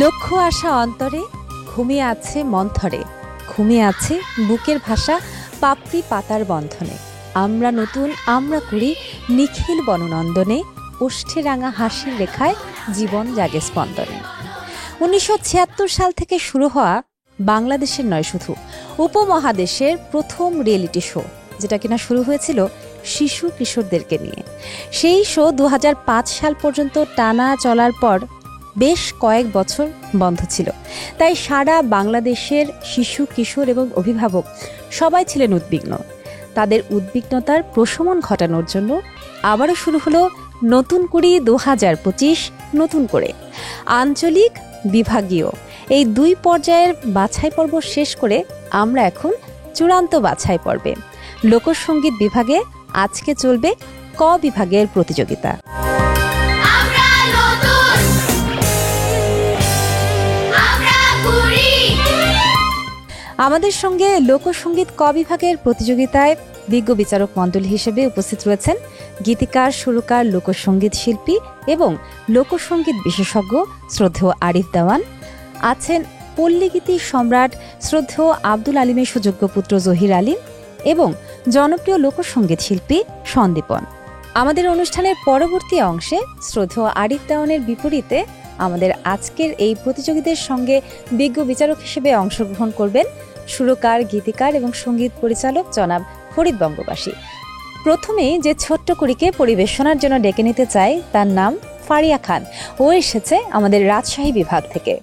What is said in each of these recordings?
লক্ষ্য আশা অন্তরে, ঘুমিয়ে আছে মন্থরে, ঘুমিয়ে আছে বুকের ভাষা পাপড়ি পাতার বন্ধনে। আমরা নতুন, আমরা করি নিখিল বননন্দনে, ওষ্ঠে রাঙা হাসির রেখায় জীবন জাগে স্পন্দনে। 1976 সাল থেকে শুরু হওয়া বাংলাদেশের নয়, শুধু উপমহাদেশের প্রথম রিয়েলিটি শো, যেটা কিনা শুরু হয়েছিল শিশু কিশোরদেরকে নিয়ে। সেই শো 2005 সাল পর্যন্ত টানা চলার পর বেশ কয়েক বছর বন্ধ ছিল। তাই সারা বাংলাদেশের শিশু কিশোর এবং অভিভাবক সবাই ছিলেন উদ্বিগ্ন। তাদের উদ্বিগ্নতার প্রশমন ঘটানোর জন্য আবারও শুরু হলো নতুন কুড়ি 2025 নতুন করে। আঞ্চলিক, বিভাগীয় এই দুই পর্যায়ের বাছাই পর্ব শেষ করে আমরা এখন চূড়ান্ত বাছাই পর্বে। লোকসঙ্গীত বিভাগে আজকে চলবে ক বিভাগের প্রতিযোগিতা। আমাদের সঙ্গে লোকসঙ্গীত ক বিভাগের প্রতিযোগিতায় বিজ্ঞ বিচারক মণ্ডলী হিসেবে উপস্থিত রয়েছেন গীতিকার, সুরকার, লোকসঙ্গীত শিল্পী এবং লোকসঙ্গীত বিশেষজ্ঞ শ্রদ্ধেয় আরিফ দেওয়ান। আছেন পল্লীগীতি সম্রাট শ্রদ্ধেয় আব্দুল আলিমের সুযোগ্য পুত্র জহির আলিম এবং জনপ্রিয় লোকসঙ্গীত শিল্পী সন্দীপন। আমাদের অনুষ্ঠানের পরবর্তী অংশে শ্রদ্ধেয় আরিফ দেওয়ানের বিপরীতে আমাদের আজকের এই প্রতিযোগীদের সঙ্গে বিজ্ঞ বিচারক হিসেবে অংশগ্রহণ করবেন সুরকার, গীতিকার এবং সঙ্গীত পরিচালক জনাব ফরিদ বঙ্গবাসী। প্রথমেই যে ছোট্ট কুড়িকে পরিবেশনার জন্য ডেকে নিতে চাই, তার নাম ফারিয়া খান। ও এসেছে আমাদের রাজশাহী বিভাগ থেকে।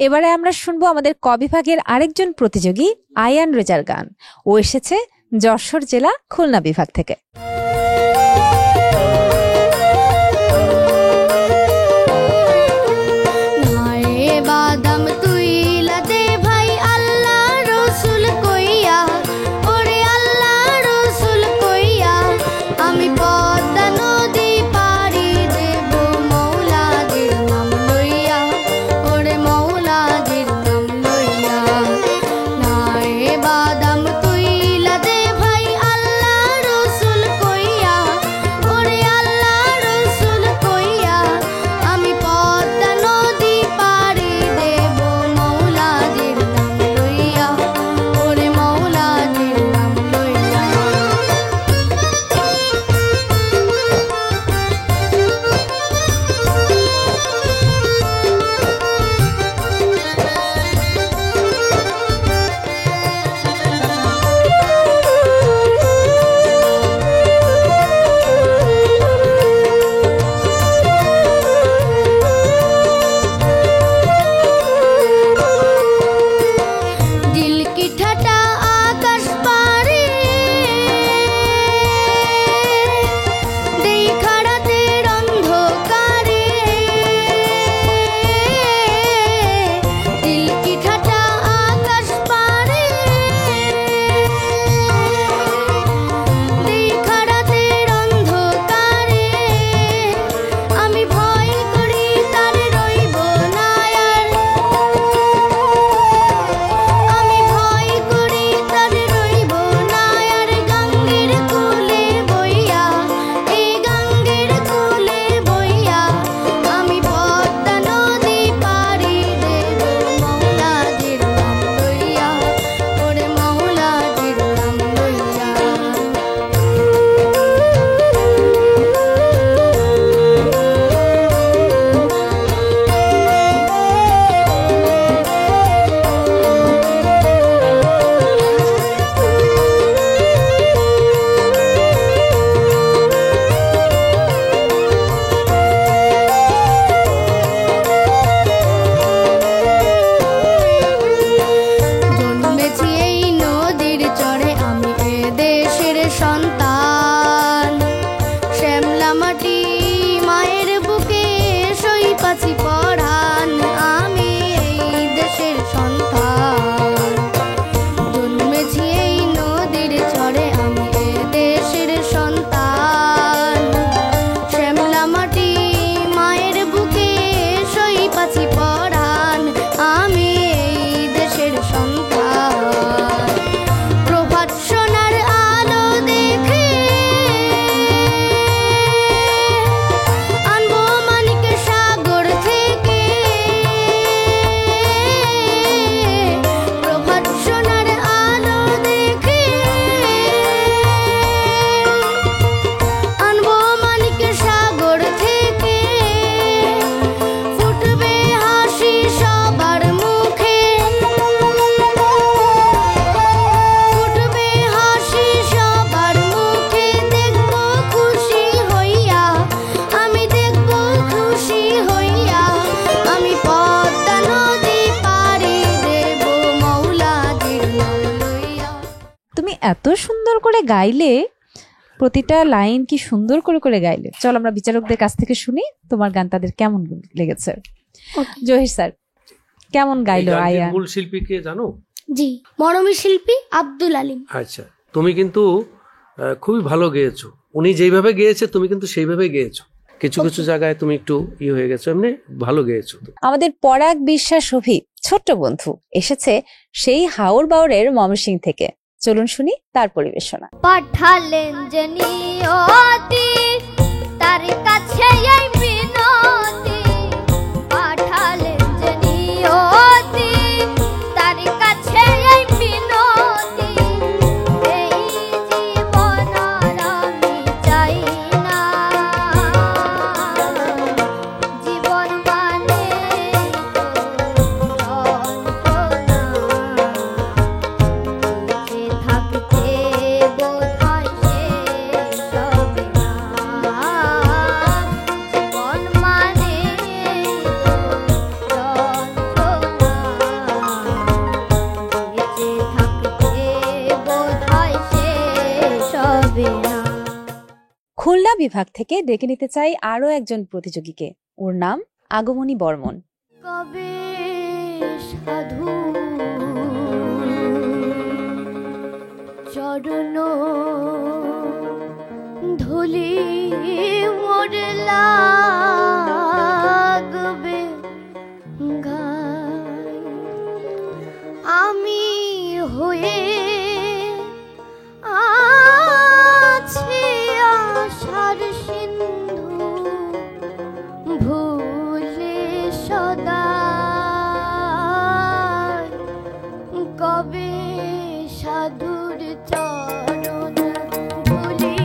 এবারে আমরা শুনবো আমাদের ক বিভাগের আরেকজন প্রতিযোগী আয়ান রেজার গান। ও এসেছে যশোর জেলা খুলনা বিভাগ থেকে। বাদাম তুইলা দে ভাই আল্লাহ রসুল কই পাছি পরাণ, আমি এই দেশের সন্তান। জন্মেছি এই নদীর চরে, আমি এই দেশের সন্তান। শ্যামলা মাটি মায়ের বুকে সই পাছি পরাণ, আমি এই দেশের সন্তান। প্রভাত সোনার আলো দেখে আনবো মানিক সাগর থেকে। প্রভাত সোনার আলো দেখে আনবো মানিক সাগর থেকে। ফুটবে হাসি সবার মুখে, ফুটবে হাসি সবার মুখে। দেখবো খুশি হইয়া, আমি দেখবো খুশি হইয়া। আমি পদ্মা নদী পাড়ি দেব মৌলাদের নাম লইয়া। তুমি এত সুন্দর করে গাইলে, প্রতিটা লাইন কি সুন্দর করে করে গাইলে। চল আমরা বিচারকদের কাছ থেকে শুনি তোমার গান তাদের কেমন লেগেছে। জহির স্যার, কেমন গাইলো আয়ান? মূল শিল্পী কে জানো? জি, মরমী শিল্পী আব্দুল আলিম। আচ্ছা, তুমি কিন্তু খুবই ভালো গেয়েছো। উনি যেইভাবে গেয়েছে তুমি কিন্তু সেইভাবে গেয়েছো। কিছু কিছু জায়গায় তুমি একটু হয়ে গেছো, এমনি ভালো গেয়েছো। আমাদের পরাগ বিশ্বাস অভি ছোট্ট বন্ধু এসেছে সেই হাওর বাওরের ময়মনসিংহ থেকে। চলুন শুনি তার পরিবেশনা। পাঠালেন যে নিয়তি, তার কাছে এই মিনতি। পাঠালেন যে নিয়তি, তার কাছে এই মিনতি। এই জীবন আর আমি চাই না, জীবন মানে তো যন্ত্রণা। বেঁচে থাকতে বোধহয় শেষ হবে না, জীবন মানে তো যন্ত্রণা। বেঁচে থাকতে বোধহয় শেষ হবে না। খুলনা বিভাগ থেকে ডেকে নিতে চাই আরো একজন প্রতিযোগীকে। ওর নাম আগমনী বর্মন। কবে সাধু চরণ ধুলি মোর লাগবে গায়। আমি হয়ে আছি আশার সিন্ধু, ভুলে সদা। কবে সাধুর চরণ ধুলি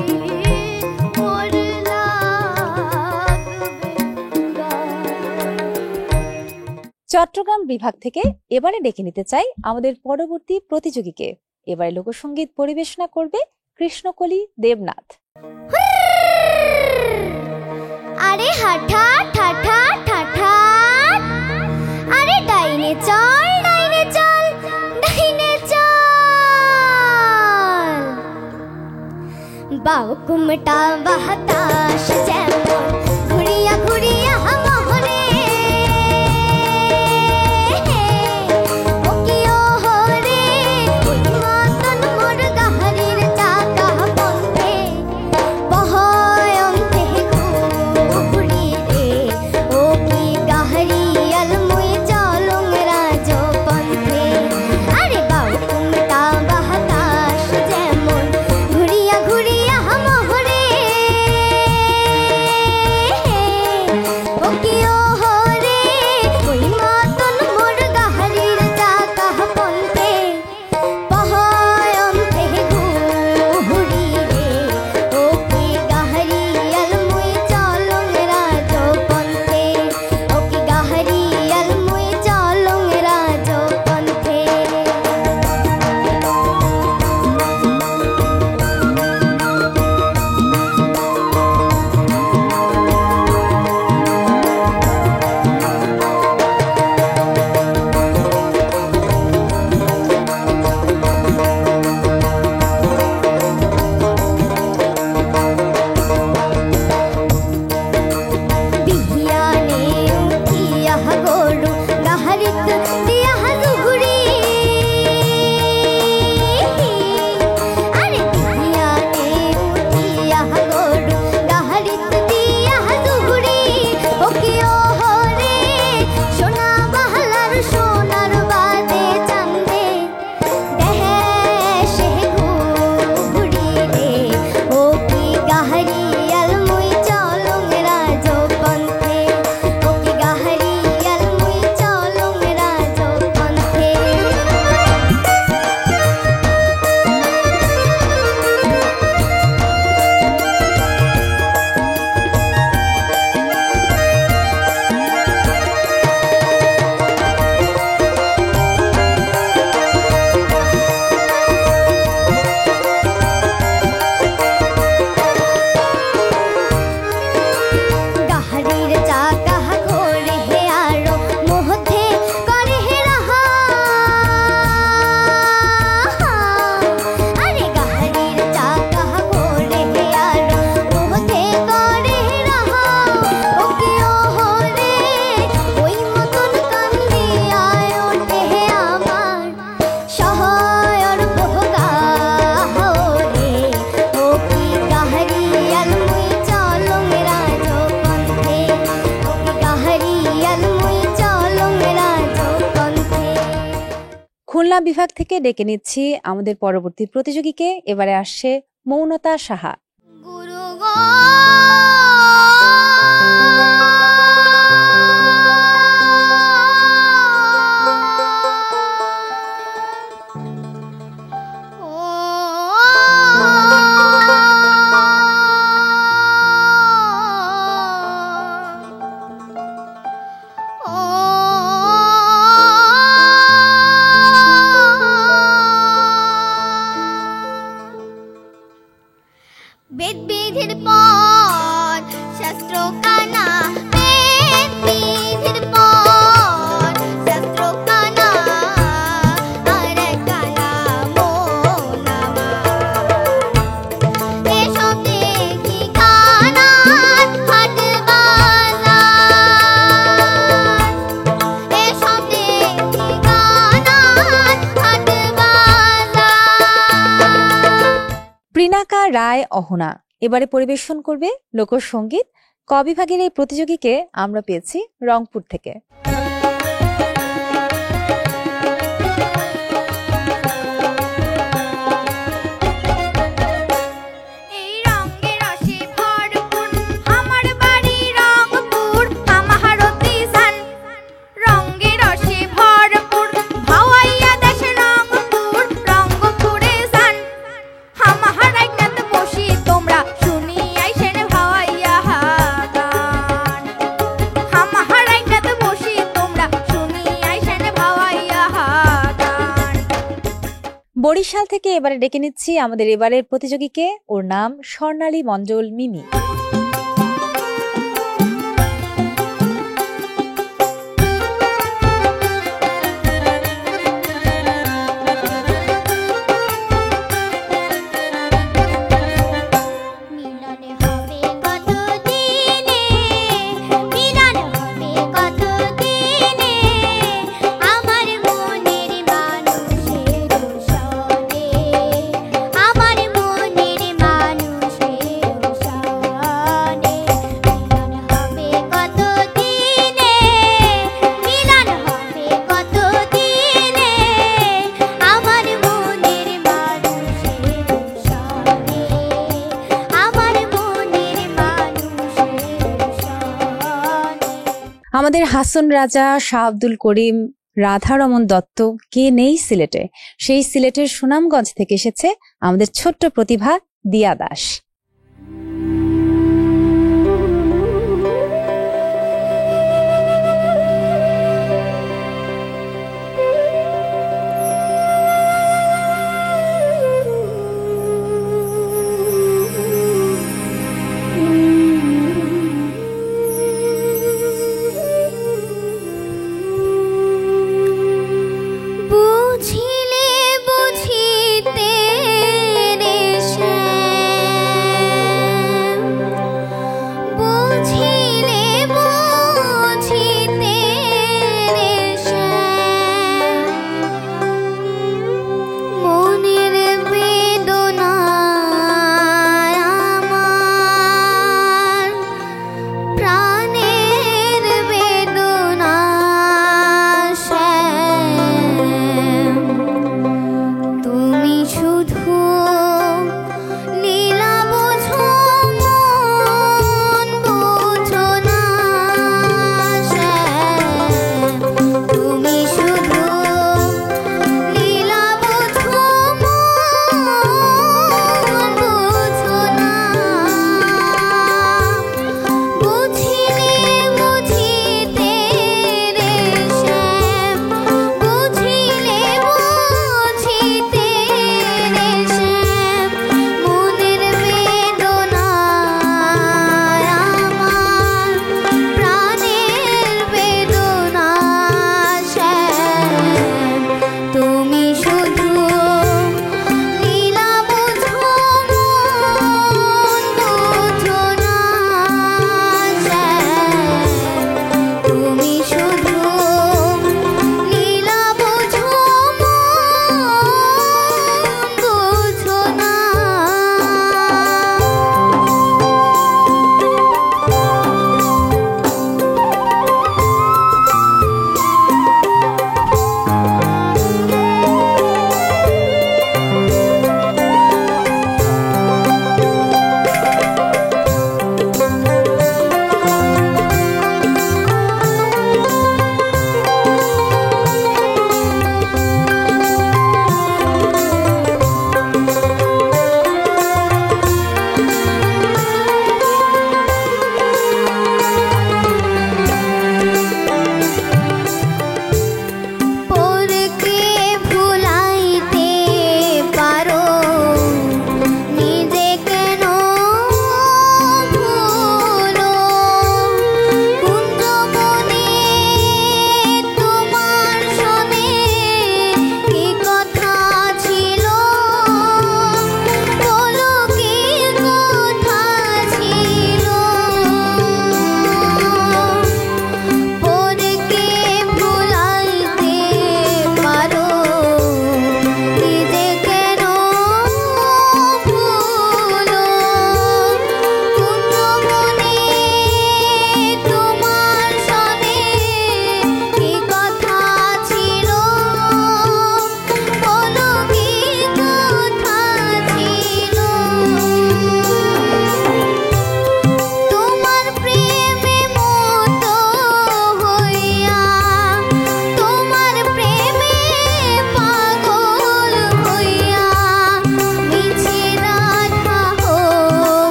মোর লাগবে গায়। চট্টগ্রাম বিভাগ থেকে এবারে ডেকে নিতে চাই আমাদের পরবর্তী প্রতিযোগীকে। এবারে লোকসঙ্গীত পরিবেশনা করবে কৃষ্ণকলি দেবনাথ। আরে হাঠা ঠাঠা ঠাঠা, আরে ডাইনে চল ডাইনে চল ডাইনে চল। বাউ কুমটা বাতাস যেমন ঘুরিয়া ঘুরিয়া মোহরে। ও কি ও হরে, ওই মতন মোর গাহরির চাকা পথে বহয় অন্তে ঘুরি রে। ও কি গাহরি আলমুই চলং রাজ পথে। আরে বাউ কুমটা বাতাস যেমন ঘুরিয়া ঘুরিয়া মোহরে। খুলনা বিভাগ থেকে ডেকে নিচ্ছি আমাদের পরবর্তী প্রতিযোগীকে। এবারে আসছে মৌনতা সাহা। গুরু গো বেদ বিধির পর শাস্ত্র কানা, বেদ বিধির পর শাস্ত্র কানা, আর কালা মোনামা। এসব দেখি কানার হাট বাজার, এসব দেখি কানার হাট বাজার। প্রিনাকা রায় অহনা এবারে পরিবেশন করবে লোকসঙ্গীত। ক বিভাগের এই প্রতিযোগীকে আমরা পেয়েছি রংপুর থেকে। এই রঙে রসে ভরপুর আমার বাড়ি রংপুর, আমাহারতি সান। রঙে রসে ভরপুর ভাওয়াইয়া দেশ রংপুর, রংপুরে সান। আমাহারাই কাত বসি তোমরা শুনি আইসেন ভাওয়াইয়া গান। আমাহারাই কাত বসি তোমরা শুনি আইসেন ভাওয়াইয়া গান। বরিশাল থেকে এবারে ডেকে নিচ্ছি আমাদের এবারের প্রতিযোগীকে। ওর নাম স্বর্ণালী মঞ্জল মিমি। মিলন হবে কত দিনে, মিলন হবে কত দিনে, আমার মনের মানুষের সনে, আমার মনের মানুষের সনে। মিলন হবে কত দিনে, মিলন হবে কত দিনে, আমার মনের মানুষের সনে, আমার মনের মানুষের সনে। আমাদের হাসন রাজা, শাহ আব্দুল করিম, রাধারমন দত্ত কে নেই সিলেটে? সেই সিলেটের সুনামগঞ্জ থেকে এসেছে আমাদের ছোট্ট প্রতিভা দিয়া দাস। বুঝিলে বুঝিতে রে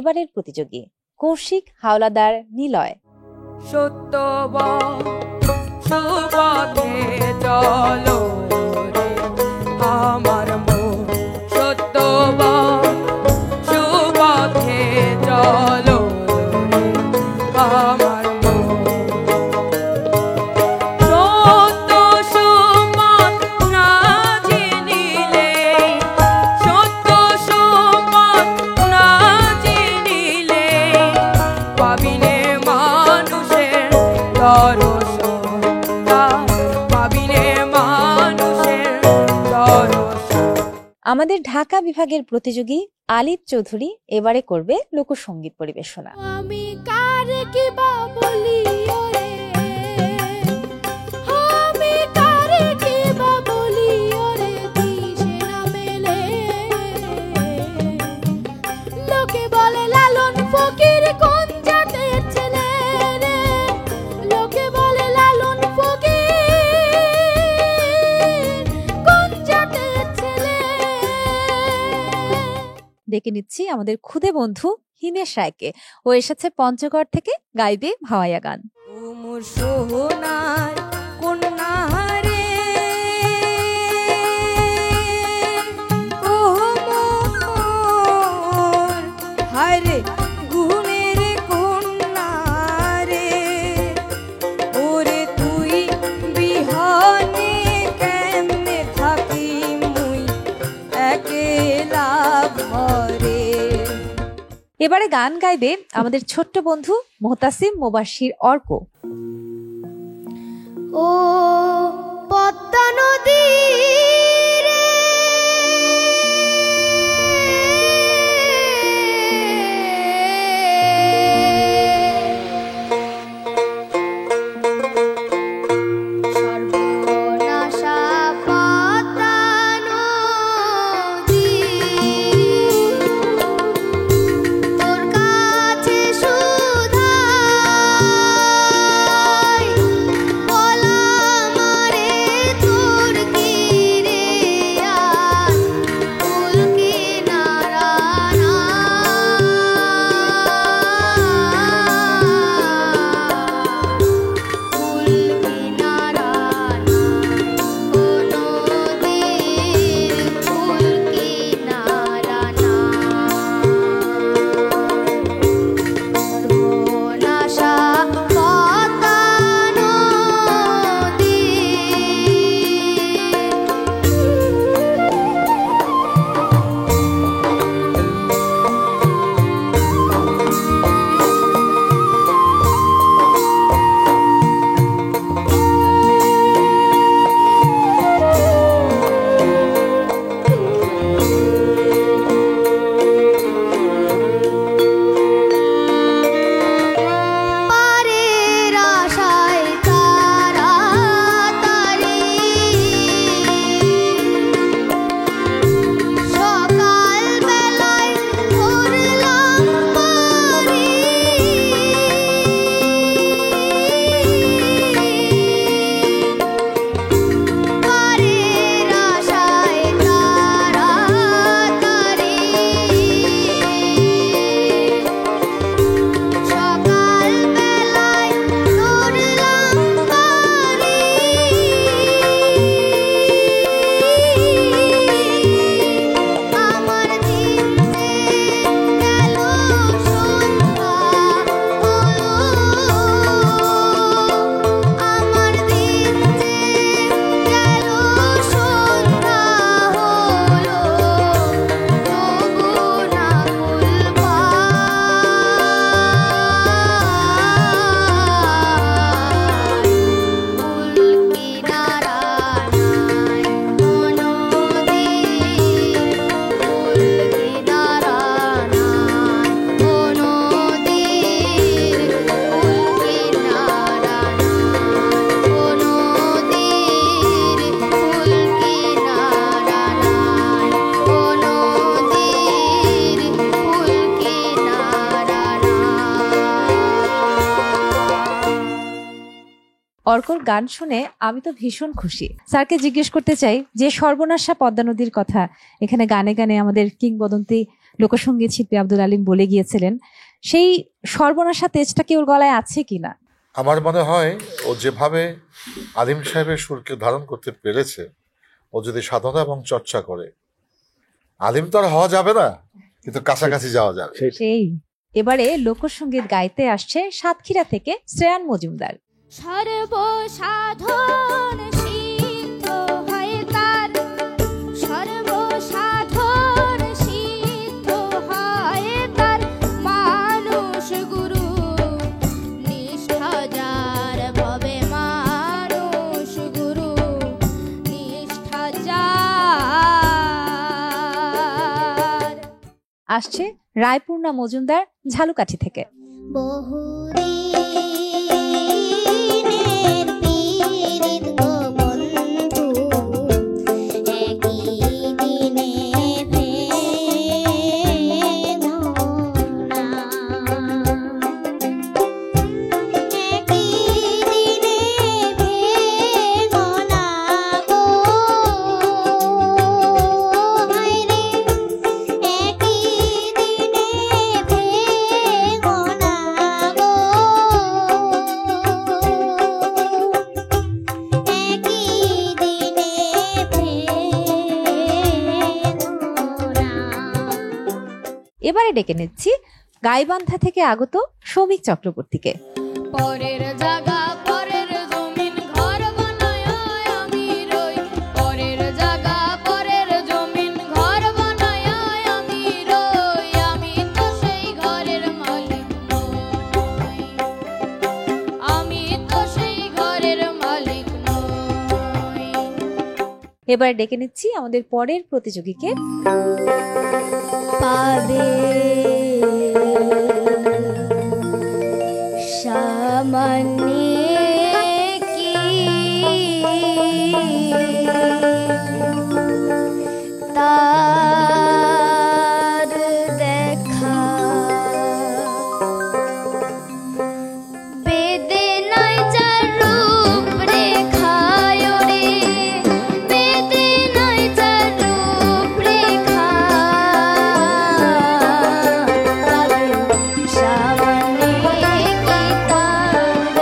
এবারের প্রতিযোগী কৌশিক, হাওলাদার, নিলয়। সত্য সুপথে চলো রে আমার মন, সত্য সুপথে চলো রে আমার মন। সত্য সুপথ না চিনিলে, সত্য সুপথ না চিনিলে পাবিনে মানুষের দর্শন, পাবিনে মানুষের দর্শন। আমাদের ঢাকা বিভাগের প্রতিযোগী আলিফ চৌধুরী এবারে করবে লোকসঙ্গীত পরিবেশনা। আমি কারে কি বা বলি ওরে, আমি কারে কি বা বলি ওরে, দিশে না মেলে। লোকে বলে লালন ফকির কোন জাতের ছেলে রে, লোকে বলে লালন ফকির কোন জাতের ছেলে। ডেকে নিচ্ছি আমাদের খুদে বন্ধু হিমেশ রায়কে। ও এসেছে পঞ্চগড় থেকে, গাইবে ভাওয়াইয়া গান। তুমুর সোনার কন্যা রে, ও মোর হায়রে গুণের কন্যা রে, ওরে তুই বিহনে কেমনে থাকি মুই একেলা ঘরে। এবারে গান গাইবে আমাদের ছোট্ট বন্ধু মোহতাসিম মোবাশির অর্ক। ও পদ্মা নদী রে, সর্বনাশা পদ্মা নদী, তোর কাছে সুধাই বলা মারে তোর কি রে আর ফুল কিনারা ফুল কিনারা কোনো দিন ফুল কিনারা সর্বনাশা পদ্মা নদী। পারের আশায় তাড়াতাড়ি সকাল বেলায় ধরলাম বাড়ি, পারের আশায় তাড়াতাড়ি সকাল বেলায় ধরলাম বাড়ি। আমার দিন যে গেল সন্ধ্যা হলো, আমার দিন যে গেল সন্ধ্যা হলো, তবু না ফুল পাই, ফুল কিনারা নাই কোনো দিন, ফুল কিনারা নাই কোনো দিন, ফুল কিনারা নাই কোনো দিন, ফুল কিনারা নাই কোনো দিন, ফুল কিনারা নাই। অর্কর গান শুনে আমি তো ভীষণ খুশি। স্যারকে জিজ্ঞেস করতে চাই যে সর্বনাশা পদ্মা নদীর কথা এখানে গানে গানে আমাদের কিংবদন্তি লোকসঙ্গীত শিল্পী আব্দুল আলিম বলে গিয়েছিলেন, সেই সর্বনাশা তেজটা কি ওর গলায় আছে কিনা? আমার মনে হয় ও যেভাবে আলিম সাহেবের সুরকে ধারণ করতে পেরেছে, ও যদি সাধনা এবং চর্চা করে, আলিম তো আর হওয়া যাবে না, কিন্তু কাছাকাছি যাওয়া যাবে। সেই এবারে লোকসঙ্গীত গাইতে আসছে সাতক্ষীরা থেকে শ্রেয়ান মজুমদার। সর্বসাধন সিদ্ধ হয় তার, সর্বসাধন সিদ্ধ হয় তার, মানুষ গুরু নিষ্ঠা যার ভবে, মানুষ গুরু নিষ্ঠা যার। আসছে রায়পূর্ণা মজুমদার ঝালুকাঠি থেকে। বহুদিনের পীড়িত গো বন্ধু, একই দিনে বেদনা, একই দিনে বেদনা গো, হায়রে একই দিনে বেদনা গো, একই দিনে বেদনা। এবারে ডেকে নিচ্ছি গাইবান্ধা থেকে আগত শ্রমিক চক্রবর্তীকে। পরের জায়গা পরের জমিন ঘর বানায় আমি রই, পরের জায়গা পরের জমিন ঘর বানায় আমি রই, আমি তো সেই ঘরের মালিক নই, আমি তো সেই ঘরের মালিক নই। এবারে ডেকে নিচ্ছি আমাদের পরের প্রতিযোগীকে। পাবে সামান্য কি তার দেখা, বেদনায় যার রূপ রেখায় রে, বেদনায় যার রূপ রেখা, পাবে সামনে কি তার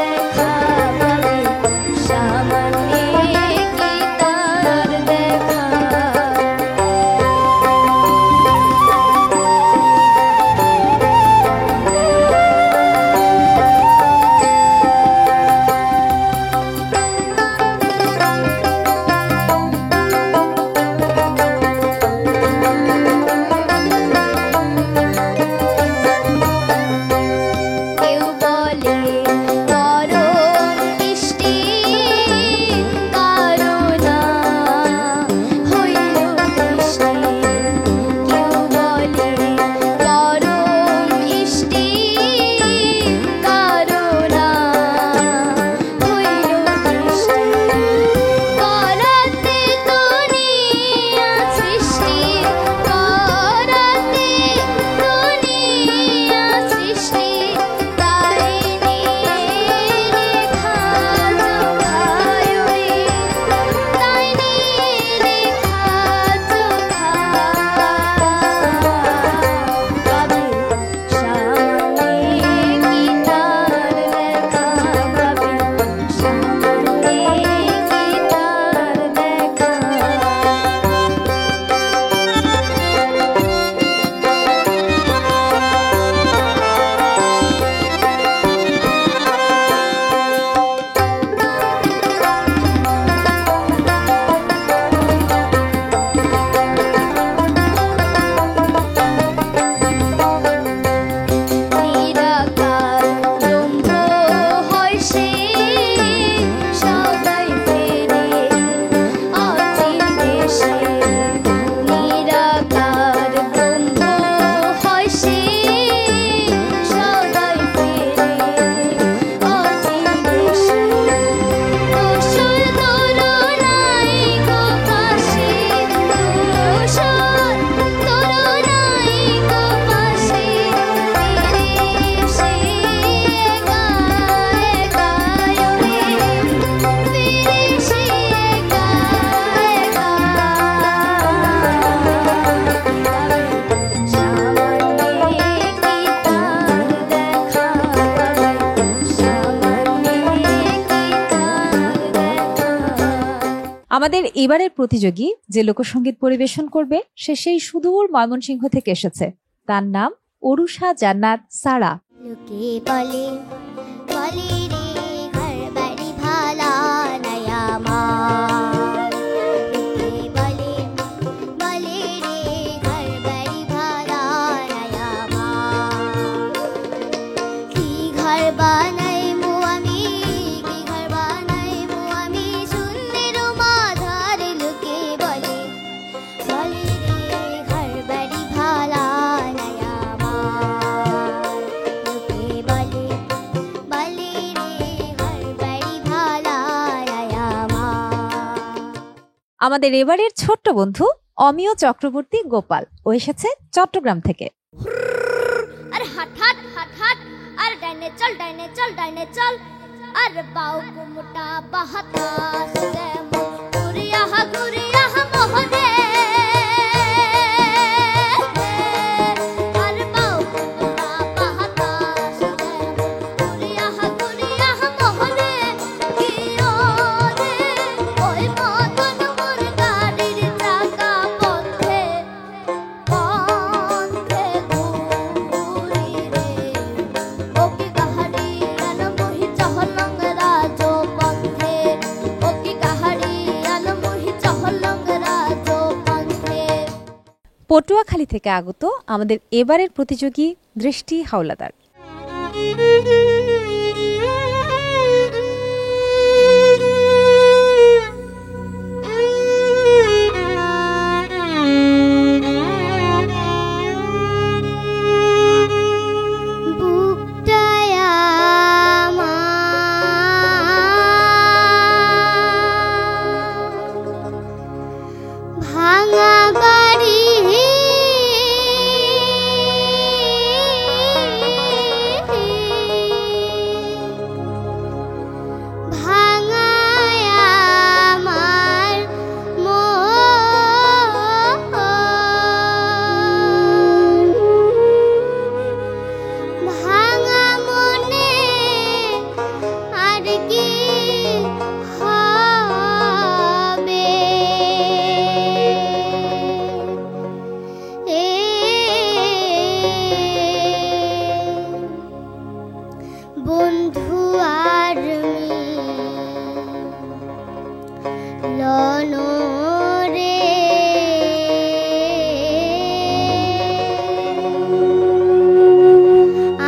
আমাদের এবারের প্রতিযোগী যে লোকসঙ্গীত পরিবেশন করবে সে সেই সুদূর ময়মনসিংহ থেকে এসেছে। তার নাম অরুষা জান্নাত সারা। লোকে বলে বলে রে ঘর বাড়ি ভালা নাই আমার, লোকে বলে বলে রে ঘর বাড়ি ভালা নাই আমার। কি ঘর বানাইমু আমি, কি ঘর বানাইমু আমি শূন্যের মাঝারে, লোকে বলে বলে রে ঘর বাড়ি ভালা নাই আমার, লোকে বলে বলে রে ঘর বাড়ি ভালা নাই আমার। আমাদের এবারের ছোট্ট বন্ধু অমিয় চক্রবর্তী গোপাল, ও এসেছে চট্টগ্রাম থেকে। আর হাট হাট হাট হাট, আর ডাইনে চল ডাইনে চল ডাইনে চল, আর বাউ কুমটা বাহাতাস যেমন ঘুরিয়া ঘুরিয়া মোহরে, আর বাউ কুমটা বাহাতাস যেমন ঘুরিয়া ঘুরিয়া মোহরে। কি ওরে ওই মদন মোর গাড়ির চাকা বন্ধে বন্ধে ঘুরি রে, ওকে গাহারি আলমোহি চহলং রাজো বন্ধে, ওকে গাহারি আলমোহি চহলং রাজো বন্ধে। পটুয়াখালী থেকে আগত আমাদের এবারের প্রতিযোগী দৃষ্টি হাওলাদার। বুকটায় আমার ভাঙা বাড়ি, ভাঙায় আমার মন, ভাঙা মনে আর কি হবে, বন্ধু আর লনো রে,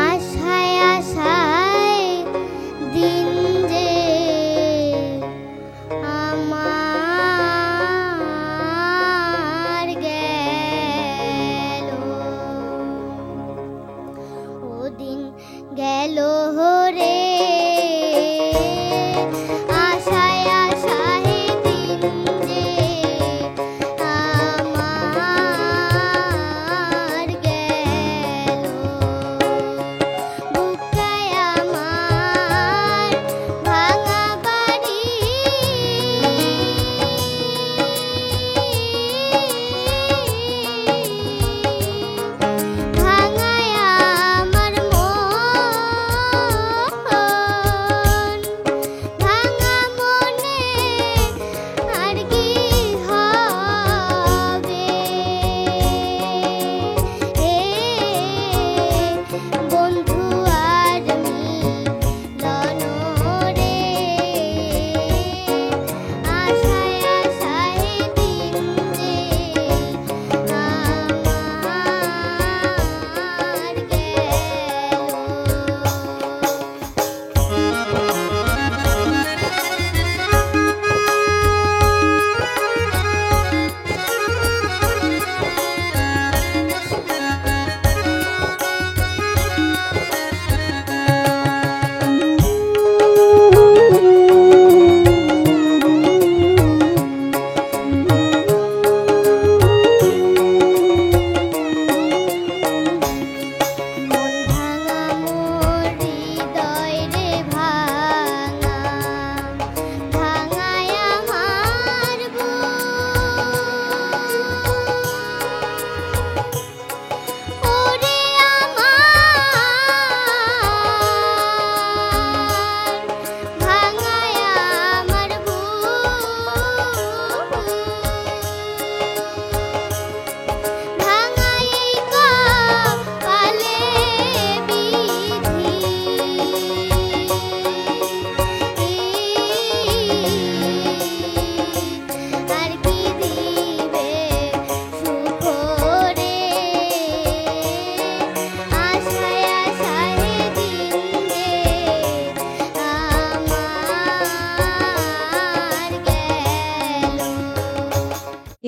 আশায় আশায় দিন যে আমার গেল, ওদিন গেল রে, আশায় আশায় দিন যে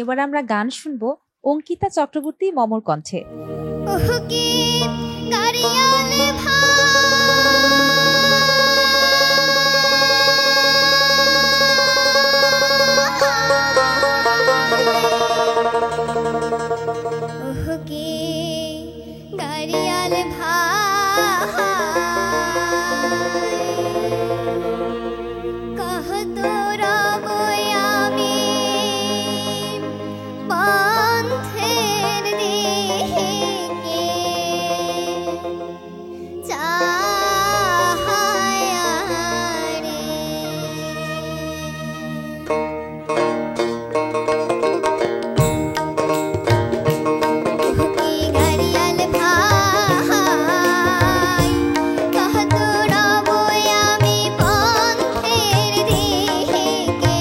এবার আমরা গান শুনবো অঙ্কিতা চক্রবর্তী মমর কণ্ঠে। ওহকে গাড়িয়ালে ওহকে গাড়িয়াল কহ তোরা আমি পন্থের দিকে চাহায়ারে ওহকে গাড়িয়াল কহ তোরা আমি পন্থের দিকে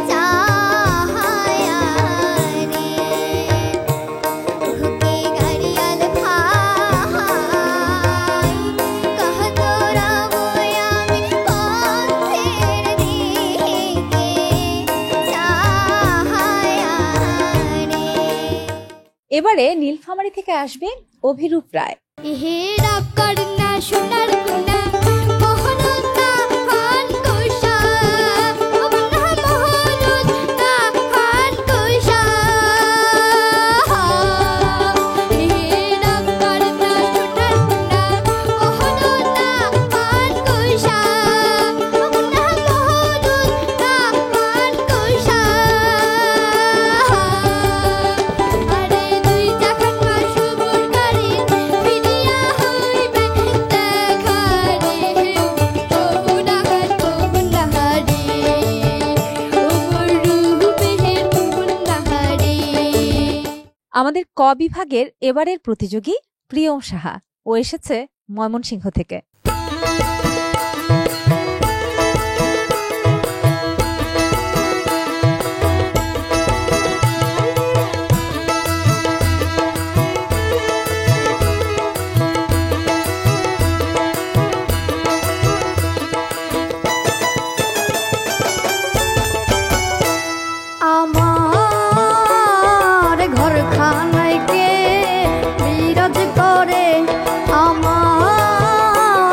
চাহায়ারে ওহকে গাড়িয়াল কহ তোরা আমি পন্থের দিকে চাহায়ারে। এবারে নীলফামারী থেকে আসবে অভিরূপ রায়। হেরা করনা সোনার কোনা মোহনতা খান কোষা মোহনা মোহনতা খান কোষা হেরা করনা সোনার কোনা মোহনতা খান কোষা মোহনা মোহনতা খান কোষা আরে দুই চাখান মাসুবুর গাড়ি ফিরিয়া হইবে দেখারে বহুনাহার বহুনাহারে ওমর রূপের বহুনাহারে। আমাদের ক বিভাগের এবারের প্রতিযোগী প্রিয়ম সাহা, ও এসেছে ময়মনসিংহ থেকে। আমার ঘর খানায় কে বিরাজ করে আমার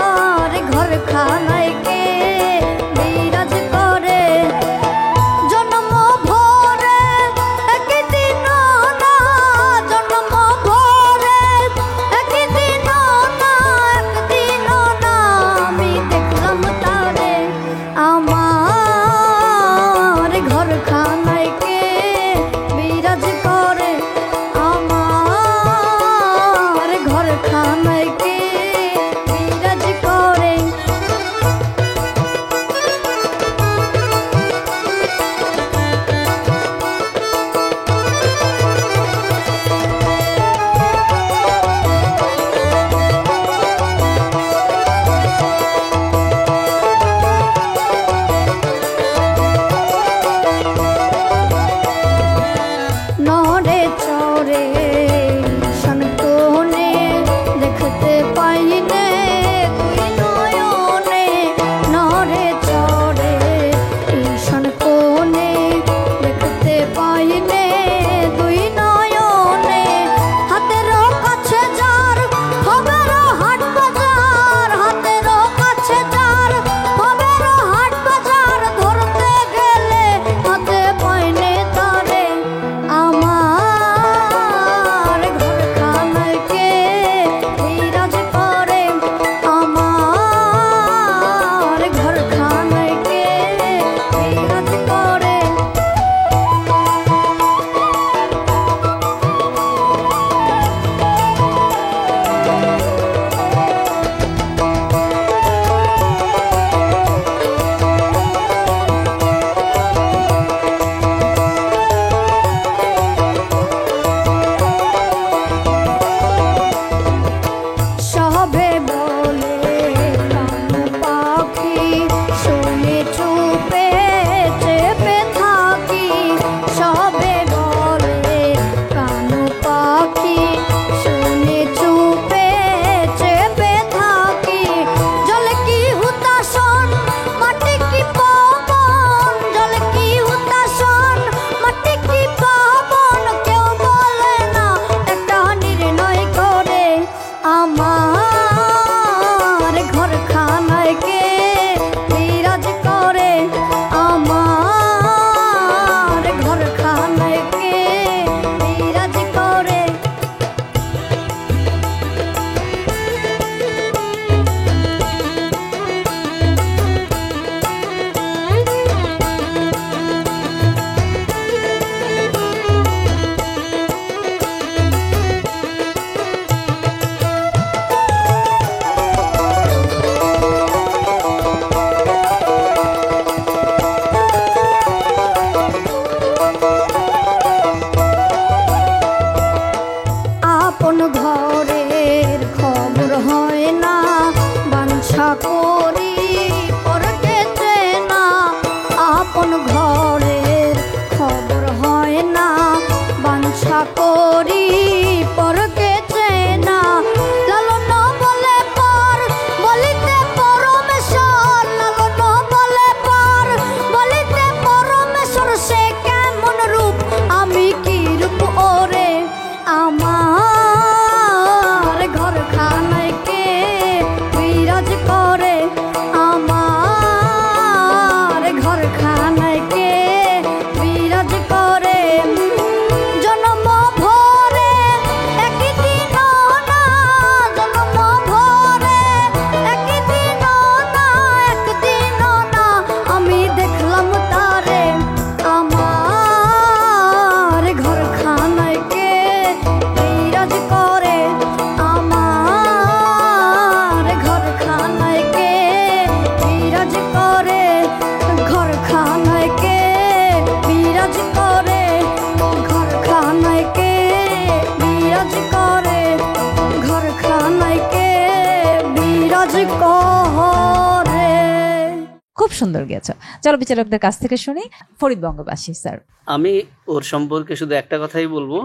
সুন্দর গেয়েছো। চলো বিচারকদের কাছ থেকে শুনি। ফরিদ বঙ্গবাসী স্যার। আমি ওর সম্পর্কে শুধু একটা কথাই বলবো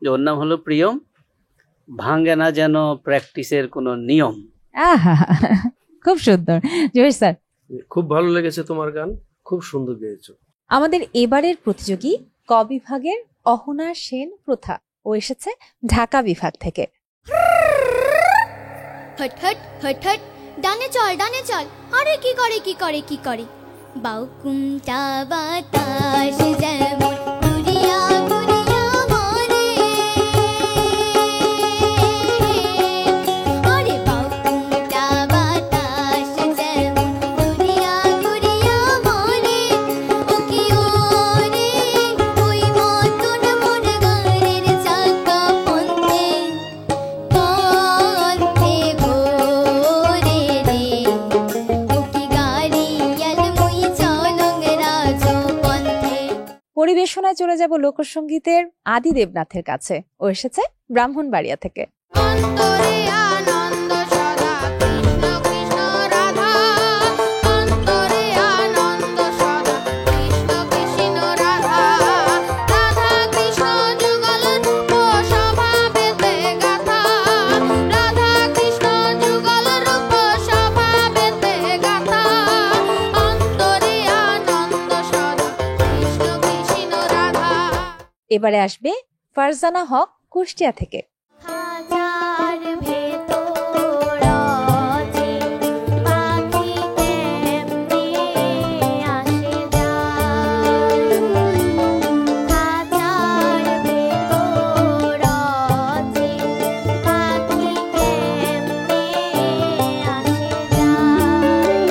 যে ওর নাম হলো প্রিয়ম, ভাঙে না যেন প্র্যাকটিসের কোনো নিয়ম। আহা, খুব সুন্দর। জহির স্যার। খুব ভালো লেগেছে তোমার গান, খুব সুন্দর গেয়েছো। আমাদের এবারের প্রতিযোগী ক বিভাগের অহনা সেন প্রথা, ও এসেছে ঢাকা বিভাগ থেকে। হট হট হট হট, ডানে চল ডানে চল। আরে কি করে কি করে কি করে, বাউকুমটা বাতাস যেমন ঘুরিয়া ঘুরিয়া মরে। আরে বাউকুমটা বাতাস যেমন ঘুরিয়া ঘুরিয়া মরে। ও কি ওরে ওই মতন মন গানের চাকা পন্থে পন্থে ঘোরে রে। ও কি গাড়িয়াল মুই চলং রাজ পন্থে। পরিবেশনায় চলে যাব লোকসঙ্গীতের আদি দেবনাথের কাছে, ও এসেছে ব্রাহ্মণবাড়িয়া থেকে। অন্তরে আনন্দ সদা কৃষ্ণ কৃষ্ণ রাধা। অন্তরে আনন্দ সদা কৃষ্ণ কৃষ্ণ রাধা। রাধা কৃষ্ণ যুগল রূপ স্বভাবেতে গাথা। রাধা কৃষ্ণ যুগল রূপ স্বভাবেতে গাথা। অন্তরে আনন্দ সদা কৃষ্ণ কৃষ্ণ রাধা। এবারে আসবে ফারজানা হক কুষ্টিয়া থেকে। হাজার ভেতর আছে পাখি কেমনে আসে যায়। হাজার ভেতর আছে পাখি কেমনে আসে যায়।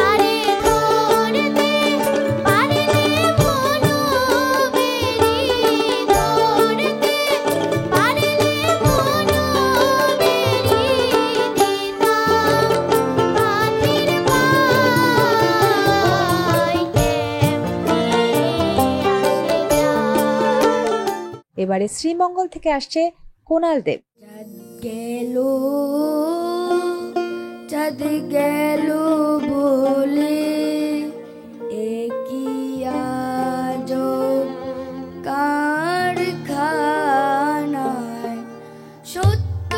আরে ধরতে পারলে মনো বেরি, ধরতে পারলে মনো বেরি দিতাম পাখির পায় কেমনে আসে যায়। এবারে শ্রীমঙ্গল থেকে আসছে কোনাল দেব। গেল চাঁদ গেল বলে একই আজব কারখানায়। সত্য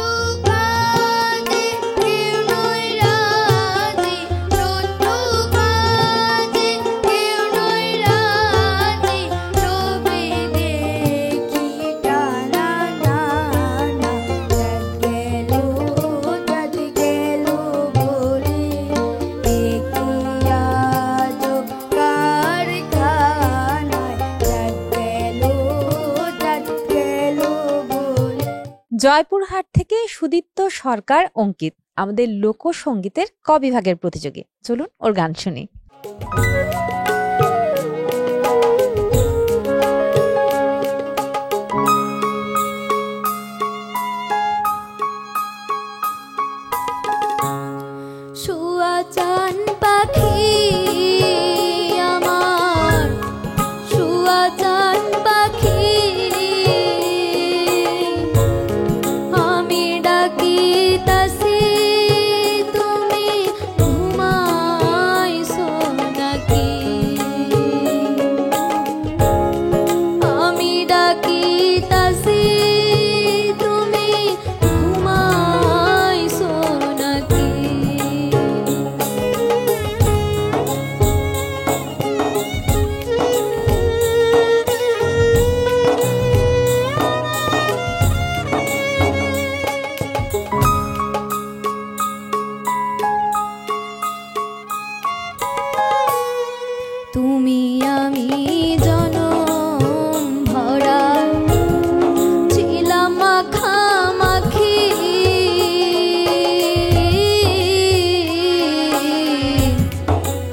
কাজে কেউ নয় রাজি, সত্য কাজে কেউ নয় রাজি। তবে দেখি টানা টানা গেল চাঁদ গেল বলে একই আজব কারখানায়। চাঁদ গেল বলে। জয়পুরহাট থেকে সুদীপ্ত সরকার অঙ্কিত, আমাদের লোকসঙ্গীতের ক বিভাগের প্রতিযোগী। চলুন ওর গান শুনি। শুয়া চান পাখি আমার, শুয়া চান পাখি। আমি ডাকিতাছি তুমি ঘুমাইছো নাকি। আমি ডাকিতাছি তুমি ঘুমাইছো নাকি। তুমি আমি জনম ভরা ছিলাম মাখামাখি।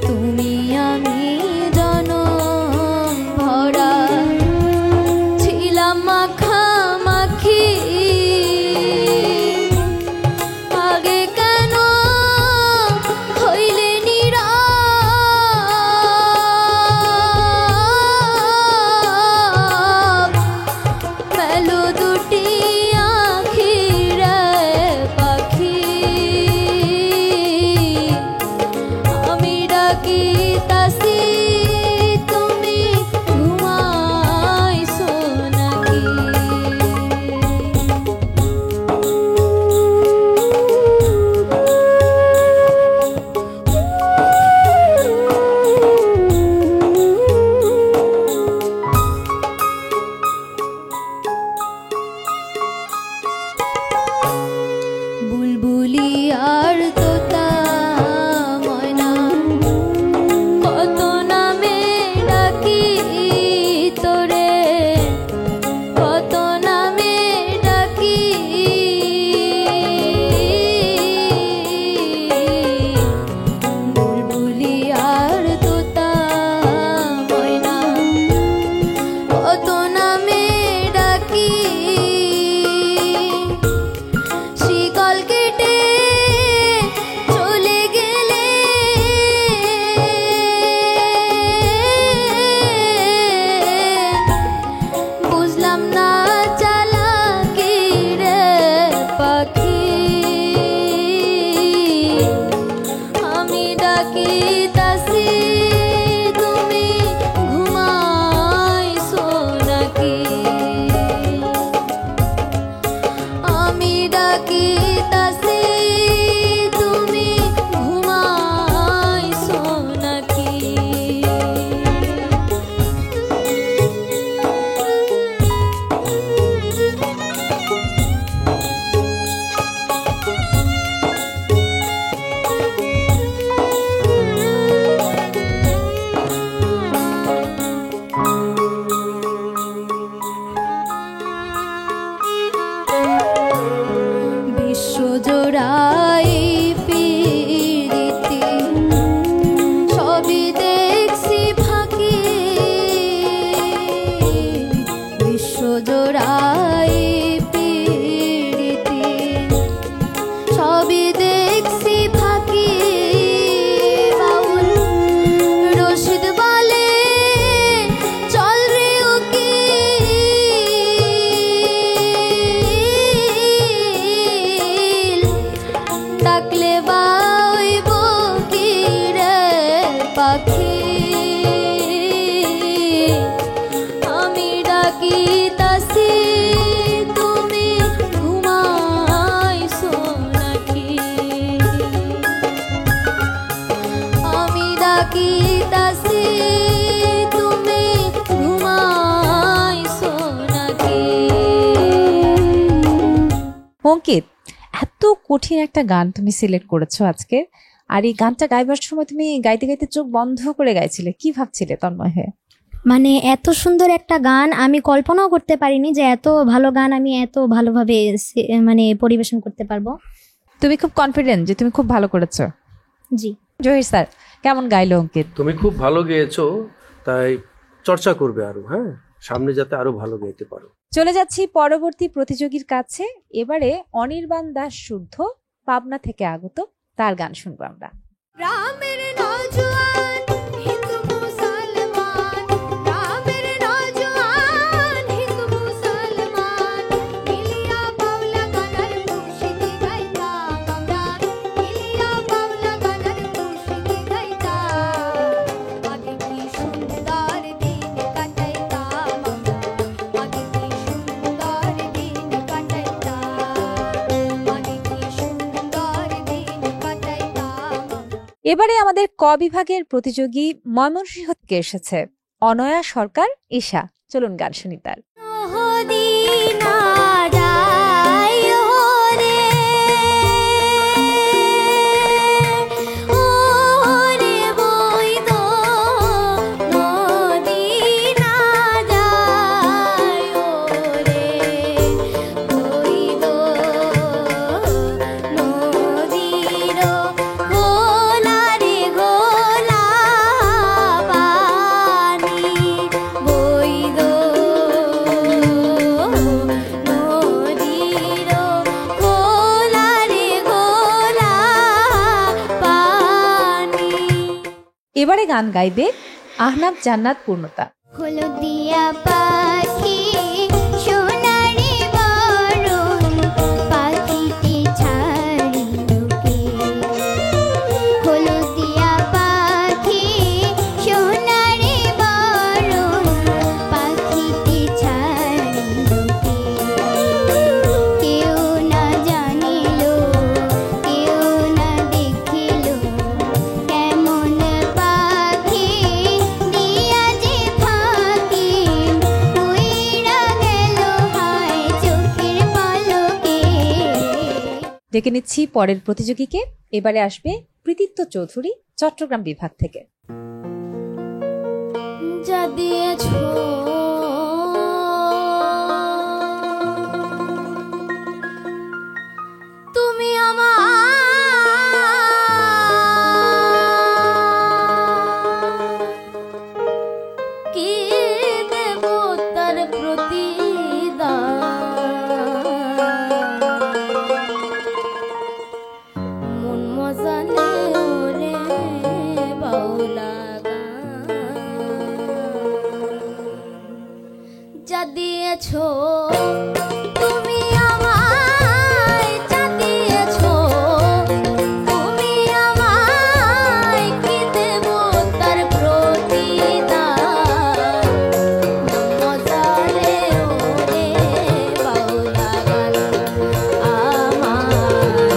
তুমি আমি জনম ভরা ছিলাম মাখামাখি। আগে কেন হইলে নীরব, অঙ্কিত, এত কঠিন একটা গান তুমি সিলেক্ট করেছো আজকে, আর এই গানটা গাইবার সময় তুমি গাইতে গাইতে চোখ বন্ধ করে গাইছিলে, কি ভাবছিলে তন্ময় হয়ে? মানে এত সুন্দর একটা গান আমি কল্পনাও করতে পারিনি যে এত ভালো গান আমি এত ভালোভাবে মানে পরিবেশন করতে পারবো। তুমি খুব কনফিডেন্ট যে তুমি খুব ভালো করেছো? জি। জহির স্যার, কেমন গাইলো অঙ্কিত? তুমি খুব ভালো গেয়েছো, তাই চর্চা করবে আরো, হ্যাঁ, সামনে যাতে আরো ভালো গাইতে পারো। চলে যাচ্ছি পরবর্তী প্রতিযোগীর কাছে। এবারে অনির্বাণ দাস শুদ্ধ, পাবনা থেকে আগত, তার গান শুনবো আমরা। রামের নওজোয়ান হিন্দু মুসলমান, রামের নওজোয়ান হিন্দু মুসলমান, মিলিয়া বাউলা গানের মুর্শিদি গাইতাম আমরা, মিলিয়া বাউলা গানের মুর্শিদি গাইতাম। আগে কি সুন্দর দিন কাটাইতাম আমরা, আগে কি সুন্দর দিন কাটাইতাম, আগে কি সুন্দর দিন কাটাইতাম। এবারে আমাদের ক বিভাগের প্রতিযোগী ময়মনসিংহ থেকে এসেছে অনয়া সরকার ঈশা। চলুন গান শুনি তার। মদিনা যায় ওরে, ওরে বৈদ মদিনা যায় ওরে, বৈদ নদীর গোলা রে গোলা পানি, বৈদ নদীর গোলা রে গোলা পানি। এবারে গান গাইবে আহনাব জান্নাত পূর্ণতা। হলদিয়া পাখি সোনারি বরণ, পাখিটি ছাড়িলকে, হলদিয়া পাখি সোনারি বরণ, পাখিটি ছাড়িলকে, কেউ না জানিল কেউ না দেখিল, কেমন পাখি দিয়া যে ফাঁকি, উইরা গেল হায় চোখের পলকে। ডেকে নিচ্ছি পরের প্রতিযোগীকে। এবারে আসবে কৃতিত্ব চৌধুরী, চট্টগ্রাম বিভাগ থেকে। যা দিয়েছো তুমি আমার, কি দেব তার প্রতিদান, মন মজালে ওরে বাউলা গান, যা দিয়েছো তুমি আমায়, যা দিয়েছো তুমি আমায়, কি দেব তার প্রতিদান, মন মজালে ওরে বাউলা গান আমার,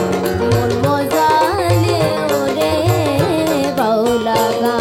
মন মজালে ওরে বাউলা গান।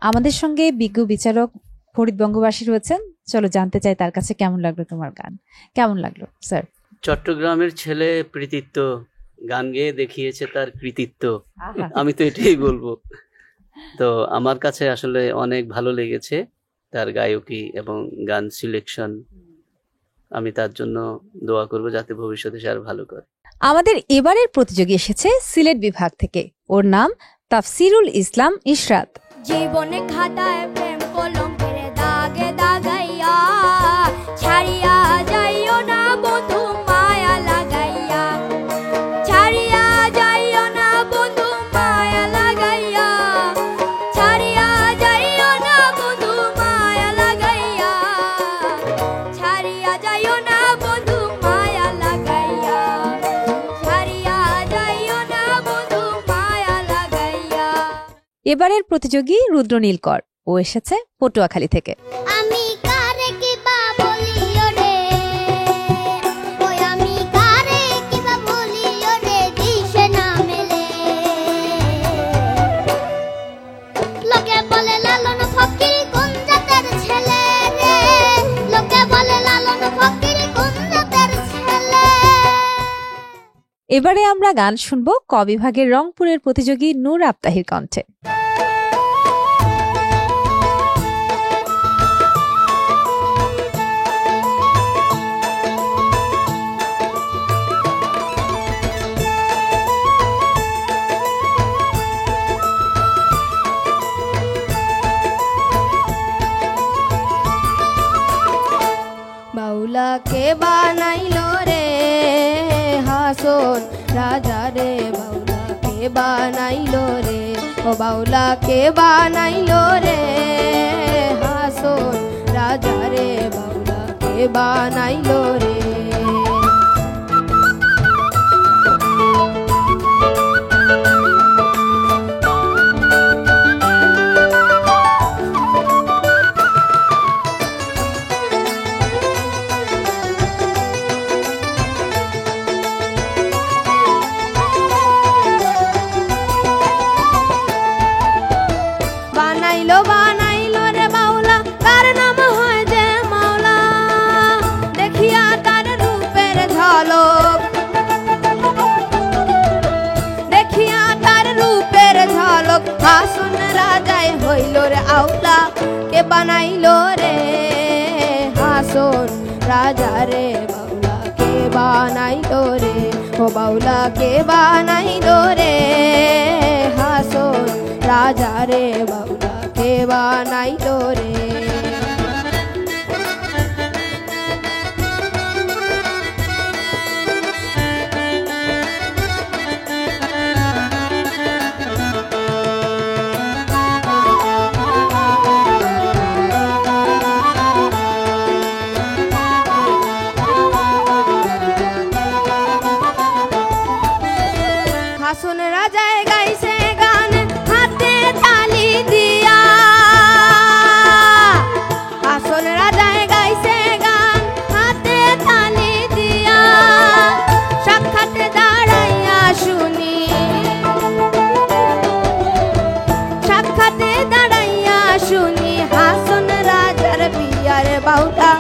আমাদের সঙ্গে বিজ্ঞ বিচারক ফরিদ বঙ্গবাসী রয়েছেন, চলো জানতে চাই তার কাছে কেমন লাগলো তোমার গান। কেমন লাগলো স্যার? চট্টগ্রামের ছেলে কৃতিত্ব, গান গেয়ে দেখিয়েছে তার কৃতিত্ব, আমি তো এটাই বলবো। তো আমার কাছে আসলে অনেক ভালো লেগেছে তার গায়কী এবং গান সিলেকশন। আমি তার জন্য দোয়া করব যাতে ভবিষ্যতে সে আরো ভালো করে। আমাদের এবারের প্রতিযোগী এসেছে সিলেট বিভাগ থেকে, ওর নাম তাফসিরুল ইসলাম ইশরাত। জীবনে খাতায় প্রেম কলমের দাগে দাগাইয়া ছাড়িয়া যাইও না বন্ধু মায়া লাগাইয়া, ছাড়িয়া যাইও না বন্ধু মায়া লাগাইয়া, ছাড়িয়া যাইও না বন্ধু মায়া লাগাইয়া, ছাড়িয়া যাইও না বন্ধু মায়া লাগাইয়া, ছাড়িয়া যাইও না বন্ধু মায়া লাগাইয়া। এবারের প্রতিযোগী রুদ্রনীল কর, ও এসেছে পটুয়াখালী থেকে। আমি কারে কিবা বলিও রে, ওই আমি কারে কিবা বলিও রে, দিশে না মেলে। লোকে বলে লালন ফকির কোন জাতের ছেলে রে, লোকে বলে লালন ফকির কোন জাতের ছেলে। এবারে আমরা গান শুনবো ক বিভাগের রংপুরের প্রতিযোগী নূর আফতাহির কণ্ঠে। বাউলাকে বানাইলো রে হাসন রাজা রে, বাউলাকে বানাইলো রে, ও বাউলাকে বানাইলো রে হাসন রাজা রে, বাউলাকে বানাইলো রে। বানাইলো বানাইলো রে বাউলা, তার নাম হয় যে মাওলা, দেখিয়া তার রূপের ঝলক, দেখিয়া তার রূপের ঝলক, হাসন রাজায় হইল রে আউলা, কে বানাইলো রে হাসন রাজা রে, বাউলা কে বানাইলো রে, ও বাউলা কে বানাইলো রে হাসন রাজা রে, বাউলা কে বানাইলো রে। হাসন রাজায় গাইছে গান হাতে তালি দিয়া, হাসন রাজায় গাইছে গান হাতে তালি দিয়া, সাক্ষাতে দাঁড়াইয়া শুনি, সাক্ষাতে দাঁড়াইয়া শুনি, হাসন রাজার বিয়ার বাউলা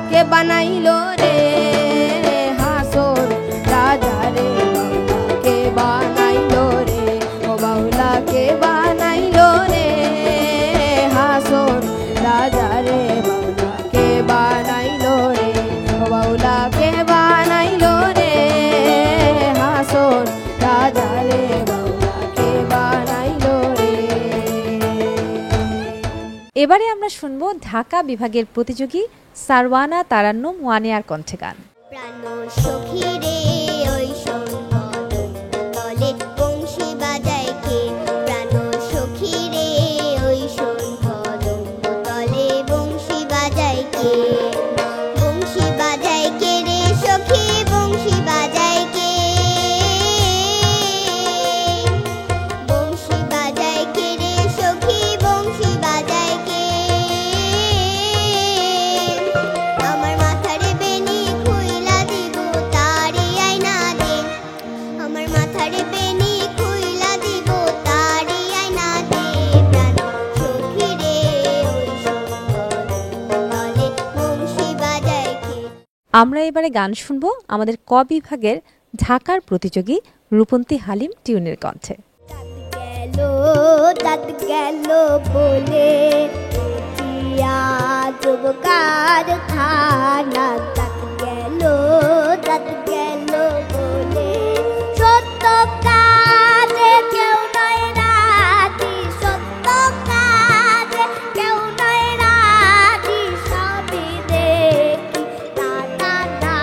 কে বানাইলো রে হাসন রাজা রে, বাউলা কে বানাইলো রে, ও বাউলা কে বানাইলো রে হাসন রাজা রে, বাউলা কে বানাইলো রে, ও বাউলা কে বানাইলো রে হাসন রাজা রে, বাউলা কে বানাইলো রে। এবারে আমরা শুনবো ঢাকা বিভাগের প্রতিযোগী সারওয়ানা তারান্নুম ওয়ানিয়ার কণ্ঠে গান। প্রাণ সখী রে ওই শোন কদম তলে বংশী বাজায় কে, প্রাণ সখী রে ওই শোন কদম তলে বংশী বাজায় কে, বংশী বাজায় কে রে সখী বংশী বাজায় কে, বংশী বাজায় কে রে সখী বংশী বাজায় কে, আমার মাথার বেনি খুইলা দিব তারি আমরা এবারে গান শুনবো আমাদের ক বিভাগের ঢাকার প্রতিযোগী রূপন্তী হালিম টিউনের কণ্ঠে। দাঁত গেল বলে জবকার খানা, দাঁত গেল বলে সত্য কাজে কেউ নয় রাজি, সত্য কাজে কেউ নয় রাজি, সবই দেখি না না না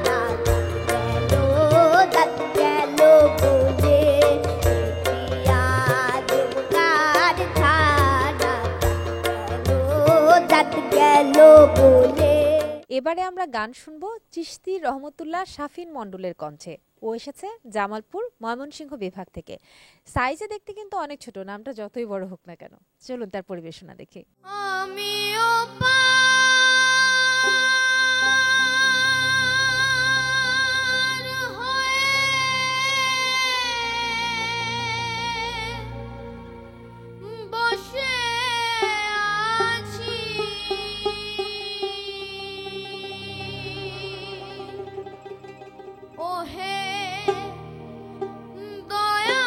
না। দাঁত গেল বলে এবারে আমরা গান শুনবো চিশতি রহমতুল্লাহ শাফিন মণ্ডলের কণ্ঠে। ও এসেছে জামালপুর ময়মনসিংহ বিভাগ থেকে। সাইজে দেখতে কিন্তু অনেক ছোট, নামটা যতই বড় হোক না কেন। চলুন তার পরিবেশনা দেখি। আমিও বসে আছি ওহে দয়াময়,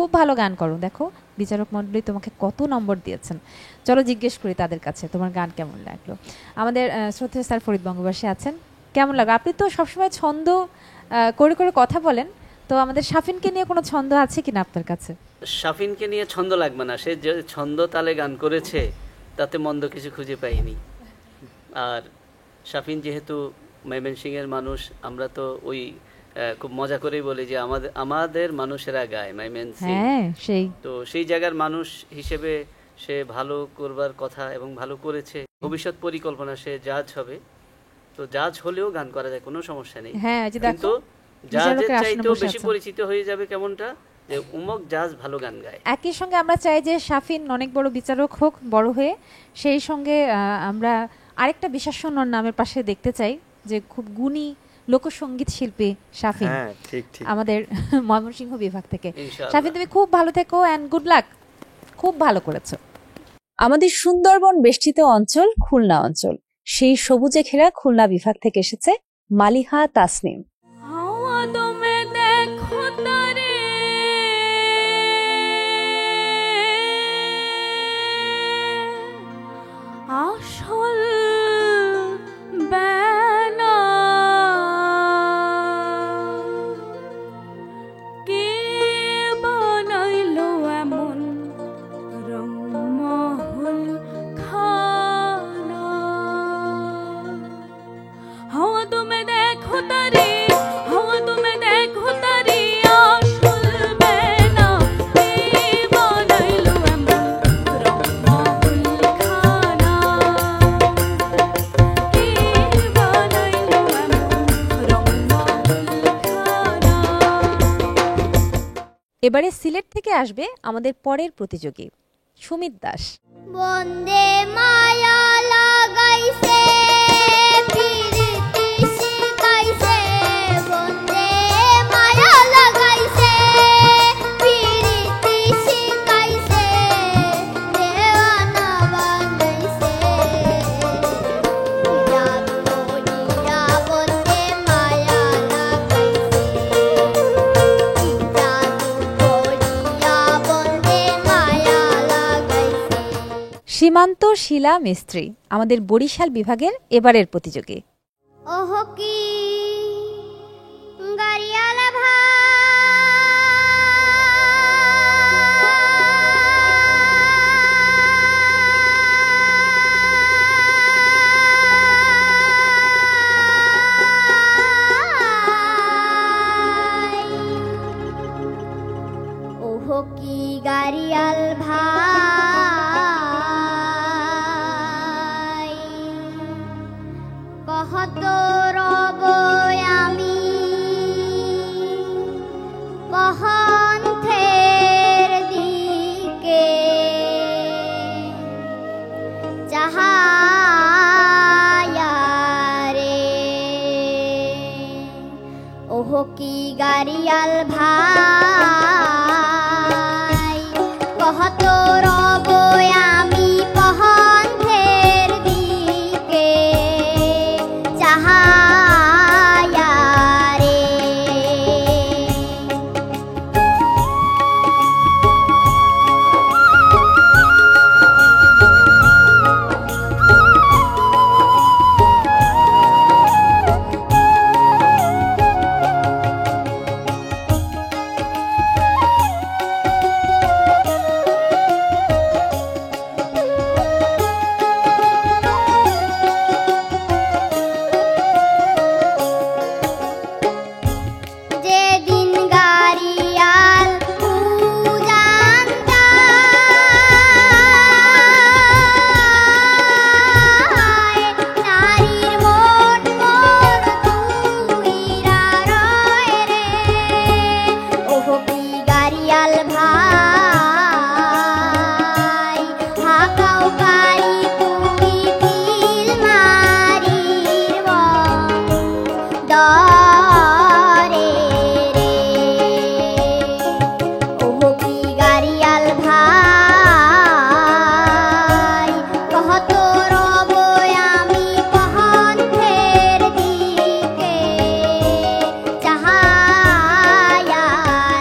খুব ভালো গান করো, দেখো বিচারক মণ্ডলী তোমাকে কত নম্বর দিয়েছেন। চলো জিজ্ঞেস করি তাদের কাছে তোমার গান কেমন লাগলো। আমাদের শ্রদ্ধেয় স্যার ফরিদ বঙ্গবাসী আছেন, কেমন লাগলো? আপনি তো সবসময় ছন্দ করে করে কথা বলেন, তো আমাদের শাফিনকে নিয়ে কোনো ছন্দ আছে কিনা আপনার কাছে? শাফিনকে নিয়ে ছন্দ লাগবে না, সে যে ছন্দ তালে গান করেছে তাতে মন্দ কিছু খুঁজে পাইনি। আর শাফিন যেহেতু ময়মনসিংহের মানুষ, আমরা তো ওই খুব মজা করেই বলি যে আমাদের মানুষেরা গায় ময়মনসিংহ, হ্যাঁ সেই তো সেই জায়গার মানুষ হিসেবে সে ভালো করবার কথা এবং ভালো করেছে। ভবিষ্যৎ পরিকল্পনা সে জাজ হবে, তো জাজ হলেও গান করা যায়, কোনো সমস্যা নেই। হ্যাঁ যে কিন্তু দেখো জাজের চাইতেও বেশি পরিচিত হয়ে যাবে কেমনটা, যে উমক জাজ ভালো গান গায়। একই সঙ্গে আমরা চাই যে শাফিন অনেক বড় বিচারক হোক বড় হয়ে, সেই সঙ্গে আমরা আরেকটা বিশেষণর নামের পাশে দেখতে চাই যে খুব গুণী লোকসঙ্গীত শিল্পী শাফিন, হ্যাঁ ঠিক ঠিক, আমাদের ময়মনসিংহ বিভাগ থেকে। ইনশাআল্লাহ। শাফিন তুমি খুব ভালো থেকো অ্যান্ড গুড লাক, খুব ভালো করেছো। আমাদের সুন্দরবন বেষ্টিত অঞ্চল খুলনা অঞ্চল, সেই সবুজে ঘেরা খুলনা বিভাগ থেকে এসেছে মালিহা তাসনিম। হাওয়া দমে দেখো তারে, আসল বেলা কে বানাইলো এমন রংমহল খানা। হাওয়া তুমি দেখো তারে, হাওয়া তুমি দেখো তারে, আসল বেলা কে বানাইলো এমন রংমহল খানা, কে বানাইলো এমন রংমহল খানা। এবারে সিলেট থেকে আসবে আমাদের পরের প্রতিযোগী সুমিত দাস। বন্দে মায়া লাগাইছে পিরিতি শিখাইছে, বন্দে মায়া লাগাইছে পিরিতি শিখাইছে, দেওয়ানা বানাইছে জাদু করিয়া, বন্দে মায়া লাগাইছে জাদু করিয়া, বন্দে মায়া লাগাইছে। সীমান্ত শিলা মিস্ত্রি আমাদের বরিশাল বিভাগের এবারের প্রতিযোগী। ওহ কি গাড়িয়ালা ভাই, ওহ কি গাড়িয়াল ভাই, কহত রব আমি কহন্থের দিকে, চাহায়া রে ওহ কি গাড়িয়াল ভাই, কহত রব আমি কহন্থের দিকে, চাহায়া রে। যেদিন গাড়িয়াল উজান যায়, নারীর মন মোর তুইরা রয় রে, ওহ কি গাড়িয়াল ভাই, হাকাও কারি তুমি ফিল মারির দরে রে, ওহ কি গাড়িয়াল ভাই, কহত রব আমি কহন্থের দিকে, চাহায়া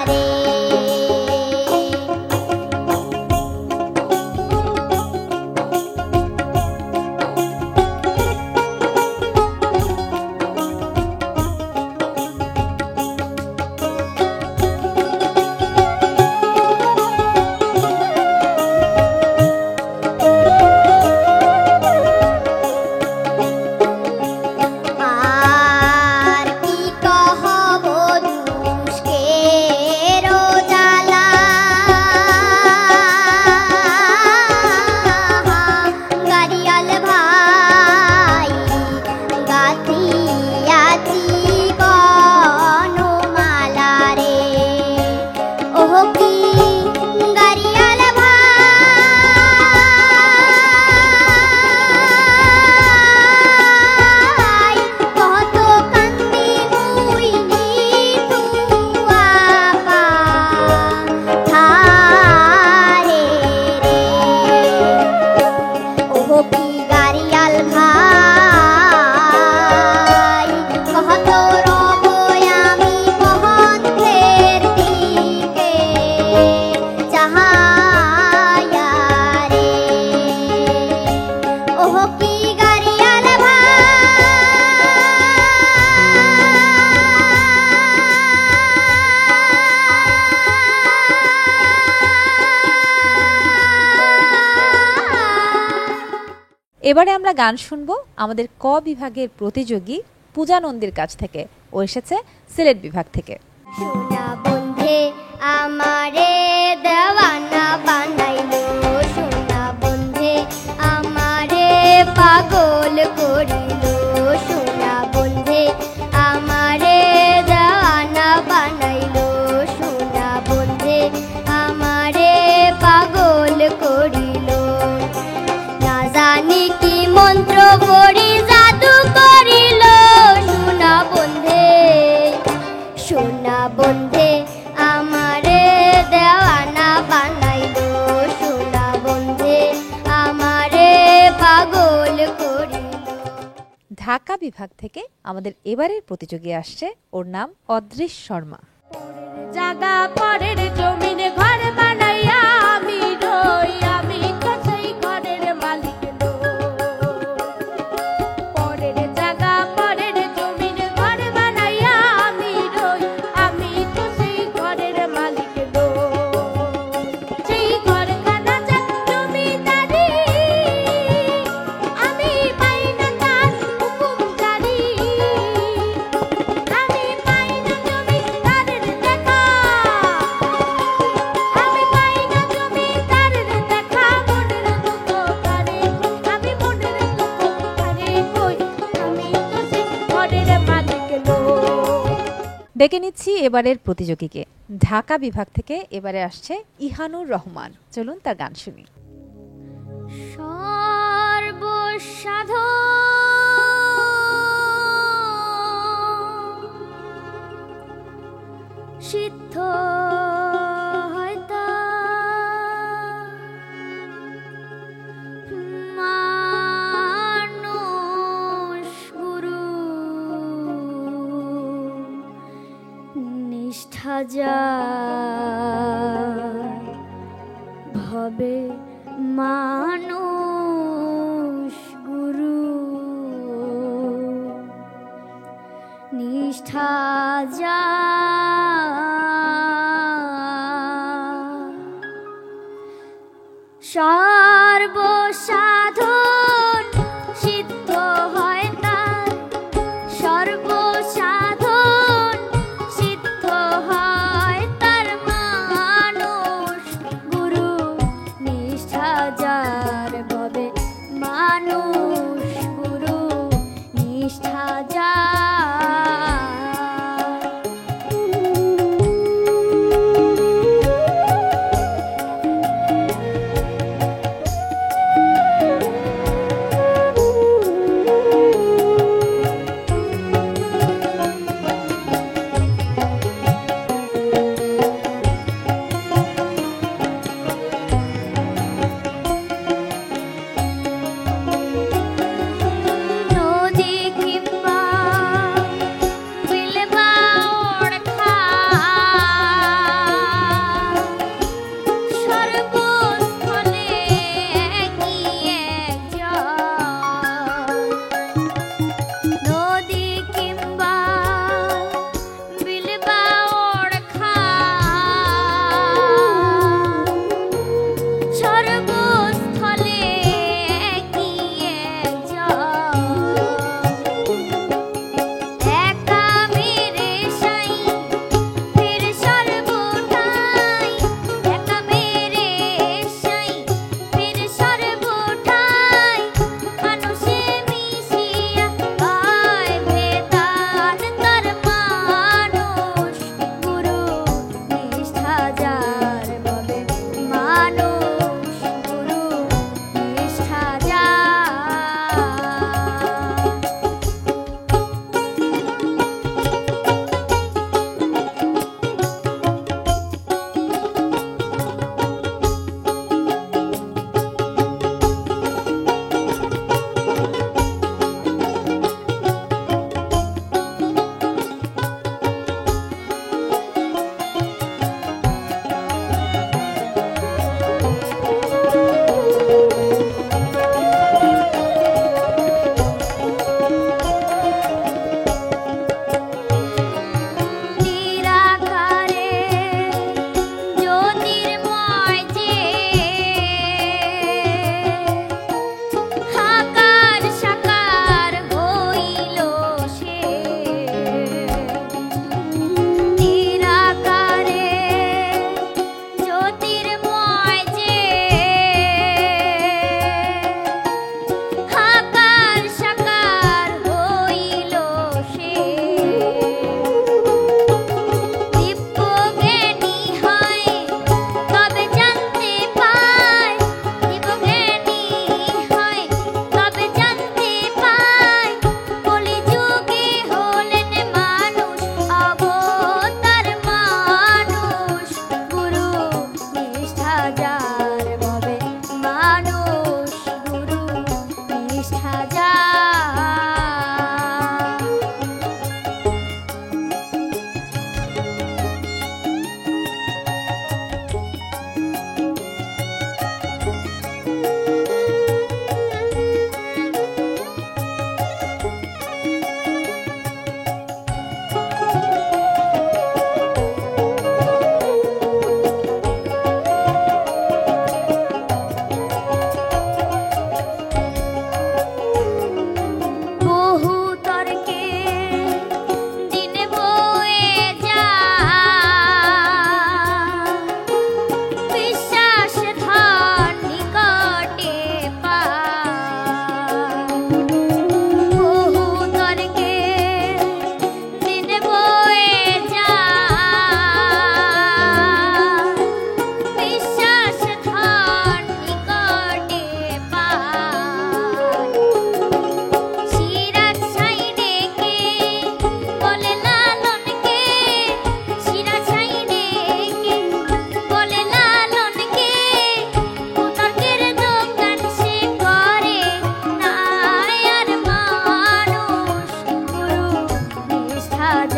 রে। এবারে আমরা গান শুনবো আমাদের ক বিভাগের প্রতিযোগী পূজা নন্দীর কাছ থেকে। ও এসেছে সিলেট বিভাগ থেকে। সোনা বন্ধে আমারে দেওয়ানা বানাইলো, সোনা বন্ধে আমারে পাগল করিলো, সোনা বন্ধে আমারে দেওয়ানা বানাইলো, সোনা বন্ধে আমারে পাগল করিলো। না জানি কি মন্ত্র পড়ি জাদু করিল, সোনা বন্ধে, সোনা বন্ধে আমারে দেওয়ানা বানাইলো, সোনা বন্ধে আমারে পাগল করিল। ঢাকা বিভাগ থেকে আমাদের এবারের প্রতিযোগী আসছে, ওর নাম অদৃশ শর্মা। জাগা পরের জমিনে ঘর বানাইয়া আমি রই, আমি তো সেই ঘরের মালিক নই। পরের জাগা পরের জমিনে ঘর বানাইয়া আমি রই, আমি তো সেই ঘরের মালিক নই। সেই ঘরখানা যার জমিদারি, আমি পাই না তার হুকুম জারি, আমি পাই না জমিদারের দেখা, আমি পাই না জমিদারের দেখা। মনের দুঃখ কারে আমি মনের দুঃখ কারে কই, আমি তো সেই ঘরের মালিক নই। ডেকে নিচ্ছি এবারের প্রতিযোগীকে। ঢাকা বিভাগ থেকে এবারে আসছে ইহানুর রহমান। চলুন তার গান শুনি। সর্বসাধন সিদ্ধ হয় মানুষ গুরু নিষ্ঠা যার ভবে মানুষ গুরু নিষ্ঠা যার সর্বসাধন সিদ্ধ হয় তার, সর্বসাধন সিদ্ধ হয় তার মানুষ গুরু নিষ্ঠা যার ভবে মানুষ গুরু নিষ্ঠা যার।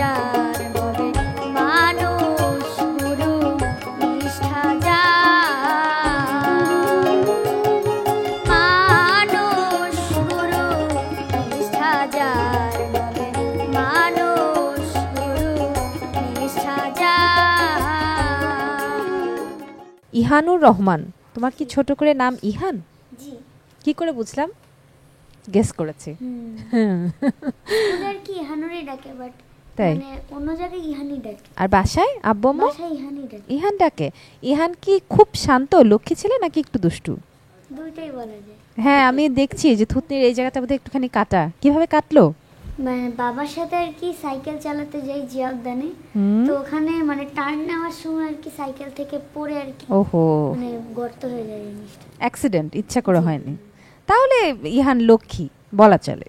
যার বলে মানুষ গুরু নিষ্ঠা যার, মানুষ গুরু নিষ্ঠা যার বলে মানুষ গুরু নিষ্ঠা যার। ইহানুর রহমান, তোমার কি ছোট করে নাম ইহান? জি। কি করে বুঝলাম? গেস করেছি। ওদের কি ইহানুরই ডাকে, বাট তাই? মানে অন্য জায়গায় ইহানি ডাকে। আর বাসায় আব্বু আম্মু বাসায় ইহানি ডাকে। ইহান ডাকে। ইহান কি খুব শান্ত লক্ষ্মী ছেলে নাকি একটু দুষ্টু? দুইটাই বলা যায়। হ্যাঁ, আমি দেখছি যে থুতনির এই জায়গাটা বোধহয় একটুখানি কাটা। কিভাবে কাটলো? মানে বাবার সাথে আর কি সাইকেল চালাতে যাই জিয়া উদ্যানে, তো ওখানে মানে টার্ন নেওয়ার সময় আর কি সাইকেল থেকে পড়ে আর কি ওহো, মানে গর্ত হয়ে যায় জিনিসটা। অ্যাক্সিডেন্ট, ইচ্ছা করে হয়নি। তাহলে ইহান লক্ষ্মী বলা চলে।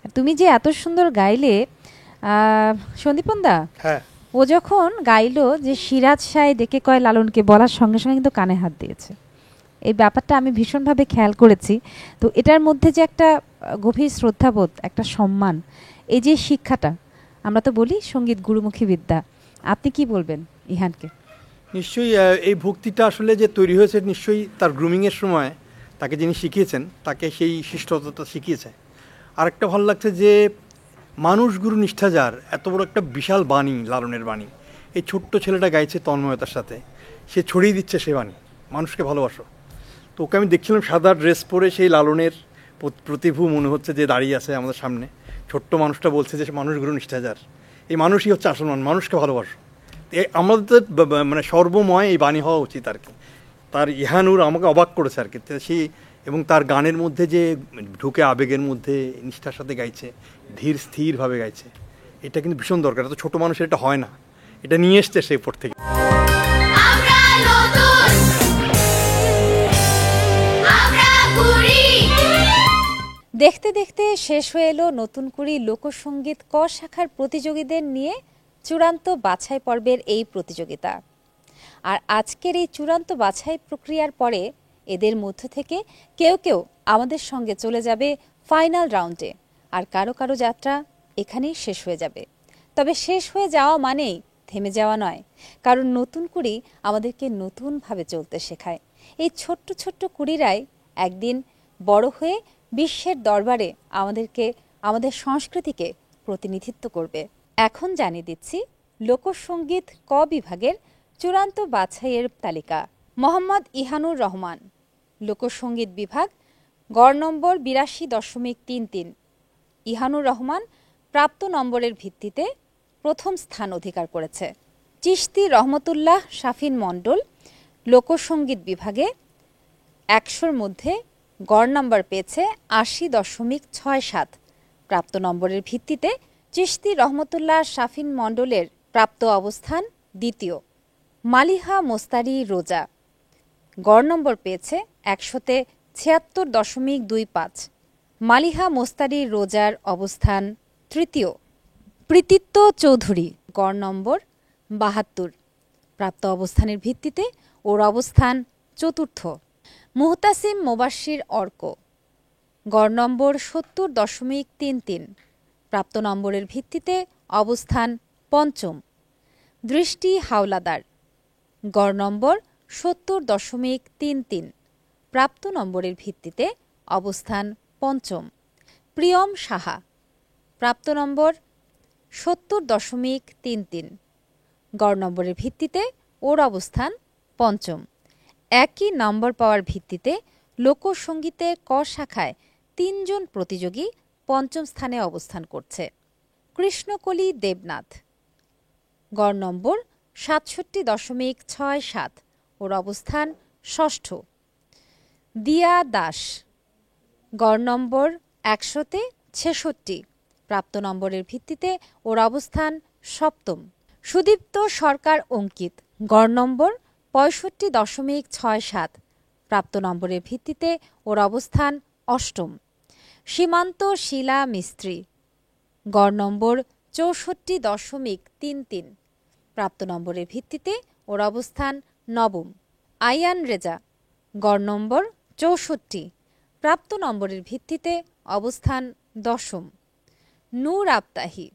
আর তুমি যে এত সুন্দর গাইলে, সন্দীপন দা, হ্যাঁ, ও যখন গাইলো যে সিরাজ সাই ডেকে কয় লালনকে, বলার সঙ্গে সঙ্গে কিন্তু কানে হাত দিয়েছে। এই ব্যাপারটা আমি ভীষণভাবে খেয়াল করেছি। তো এটার মধ্যে যে একটা গভীর শ্রদ্ধাবোধ, একটা সম্মান, এই যে শিক্ষাটা, আমরা তো বলি সঙ্গীত গুরুমুখী বিদ্যা। আপনি কি বলবেন ইহানকে? নিশ্চয়ই এই ভক্তিটা আসলে যে তৈরি হয়েছে নিশ্চয়ই তার গ্রুমিংয়ের সময় তাকে যিনি শিখিয়েছেন তাকে সেই শিষ্টতা শিখিয়েছে। আরেকটা ভালো লাগছে যে মানুষ গুরু নিষ্ঠা যার, এত বড় একটা বিশাল বাণী, লালনের বাণী, এই ছোট্ট ছেলেটা গাইছে তন্ময়তার সাথে, সে ছড়িয়ে দিচ্ছে সে বাণী, মানুষকে ভালোবাসো। তো ওকে আমি দেখছিলাম সাদা ড্রেস পরে, সেই লালনের প্রতিভু মনে হচ্ছে যে দাঁড়িয়ে আছে আমাদের সামনে। ছোট্ট মানুষটা বলছে যে মানুষ গুরু নিষ্ঠা যার, এই মানুষই হচ্ছে আসল মানুষ, মানুষকে ভালোবাসো। আমাদের মানে সর্বময় এই বাণী হওয়া উচিত আর কি। তার ইহানুর আমাকে অবাক করেছে আর কি। সেই এবং তার গানের মধ্যে যে ঢুকে আবেগের মধ্যে নিষ্ঠার সাথে গাইছে, ধীর স্থিরভাবে গাইছে, এটা কিন্তু ভীষণ দরকার। এত ছোটো মানুষের এটা হয় না, এটা নিয়ে এসছে সেই পর থেকে। দেখতে দেখতে শেষ হয়ে এলো নতুন কুড়ি লোকসঙ্গীত ক শাখার প্রতিযোগীদের নিয়ে চূড়ান্ত বাছাই পর্বের এই প্রতিযোগিতা। আর আজকের এই চূড়ান্ত বাছাই প্রক্রিয়ার পরে এদের মধ্য থেকে কেউ কেউ আমাদের সঙ্গে চলে যাবে ফাইনাল রাউন্ডে, আর কারো কারো যাত্রা এখানেই শেষ হয়ে যাবে। তবে শেষ হয়ে যাওয়া মানেই থেমে যাওয়া নয়, কারণ নতুন কুড়ি আমাদেরকে নতুনভাবে চলতে শেখায়। এই ছোট্ট ছোট্ট কুড়িরাই একদিন বড় হয়ে বিশ্বের দরবারে আমাদেরকে, আমাদের সংস্কৃতিকে প্রতিনিধিত্ব করবে। এখন জানিয়ে দিচ্ছি লোকসঙ্গীত ক বিভাগের চূড়ান্ত বাছাইয়ের তালিকা। মোহাম্মদ ইহানুর রহমান, লোকসঙ্গীত বিভাগ, গড় নম্বর ৮২.33। ইহানুর রহমান প্রাপ্ত নম্বরের ভিত্তিতে প্রথম স্থান অধিকার করেছে। চিশতি রহমতুল্লাহ শাফিন মণ্ডল, লোকসঙ্গীত বিভাগে ১০০-র মধ্যে গড় নম্বর পেয়েছে ৮০.৬৭। প্রাপ্ত নম্বরের ভিত্তিতে চিশতি রহমতুল্লাহ শাফিন মণ্ডলের প্রাপ্ত অবস্থান দ্বিতীয়। মালিহা মোস্তারি রোজা গড় নম্বর পেয়েছে ১০০-তে ৭৬.২৫। মালিহা মোস্তারি রোজার অবস্থান তৃতীয়। প্রীতিত্ব চৌধুরী গড় নম্বর ৭২। প্রাপ্ত অবস্থানের ভিত্তিতে ওর অবস্থান চতুর্থ। মুহতাসিম মোবাশ্বির অর্ক গড় নম্বর ৭০.৩৩। প্রাপ্ত নম্বরের ভিত্তিতে অবস্থান পঞ্চম। দৃষ্টি হাওলাদার গড় নম্বর ৭০.৩৩। প্রাপ্ত নম্বরের ভিত্তিতে অবস্থান পঞ্চম। প্রিয়ম সাহা প্রাপ্ত নম্বর ৭০.৩৩। গড় নম্বরের ভিত্তিতে ওর অবস্থান পঞ্চম। একই নম্বর পাওয়ার ভিত্তিতে লোকসঙ্গীতের ক শাখায় ৩ জন প্রতিযোগী পঞ্চম স্থানে অবস্থান করছে। কৃষ্ণকলি দেবনাথ গড় নম্বর ৬৭.৬৭। ওর অবস্থান ষষ্ঠ। দিয়া দাস গড় নম্বর ১০০-তে ৬৬। প্রাপ্ত নম্বরের ভিত্তিতে ওর অবস্থান সপ্তম। সুদীপ্ত সরকার অঙ্কিত গড় নম্বর ৬৫.৬৭। প্রাপ্ত নম্বরের ভিত্তিতে ওর অবস্থান অষ্টম। সীমান্ত শিলা মিস্ত্রি গড় নম্বর ৬৪.৩৩। প্রাপ্ত নম্বরের ভিত্তিতে ওর অবস্থান নবম। আয়ান রেজা গড় নম্বর ৬৪। প্রাপ্ত নম্বরের ভিত্তিতে অবস্থান দশম। নূর আবতাহি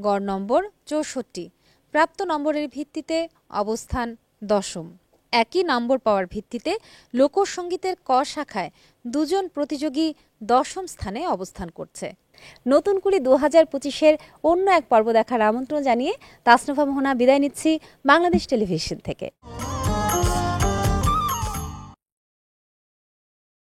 গড় নম্বর 64, প্রাপ্ত নম্বরের ভিত্তিতে অবস্থান 10ম। একই নম্বর পাওয়ার ভিত্তিতে লোকসঙ্গীতের ক শাখায় 2 জন প্রতিযোগী 10ম স্থানে অবস্থান করছে। নতুন কুড়ি 2025-এর অন্য এক পর্ব দেখার আমন্ত্রণ জানিয়ে তাসনুভা মোহনা বিদায় নিচ্ছি বাংলাদেশ টেলিভিশন থেকে।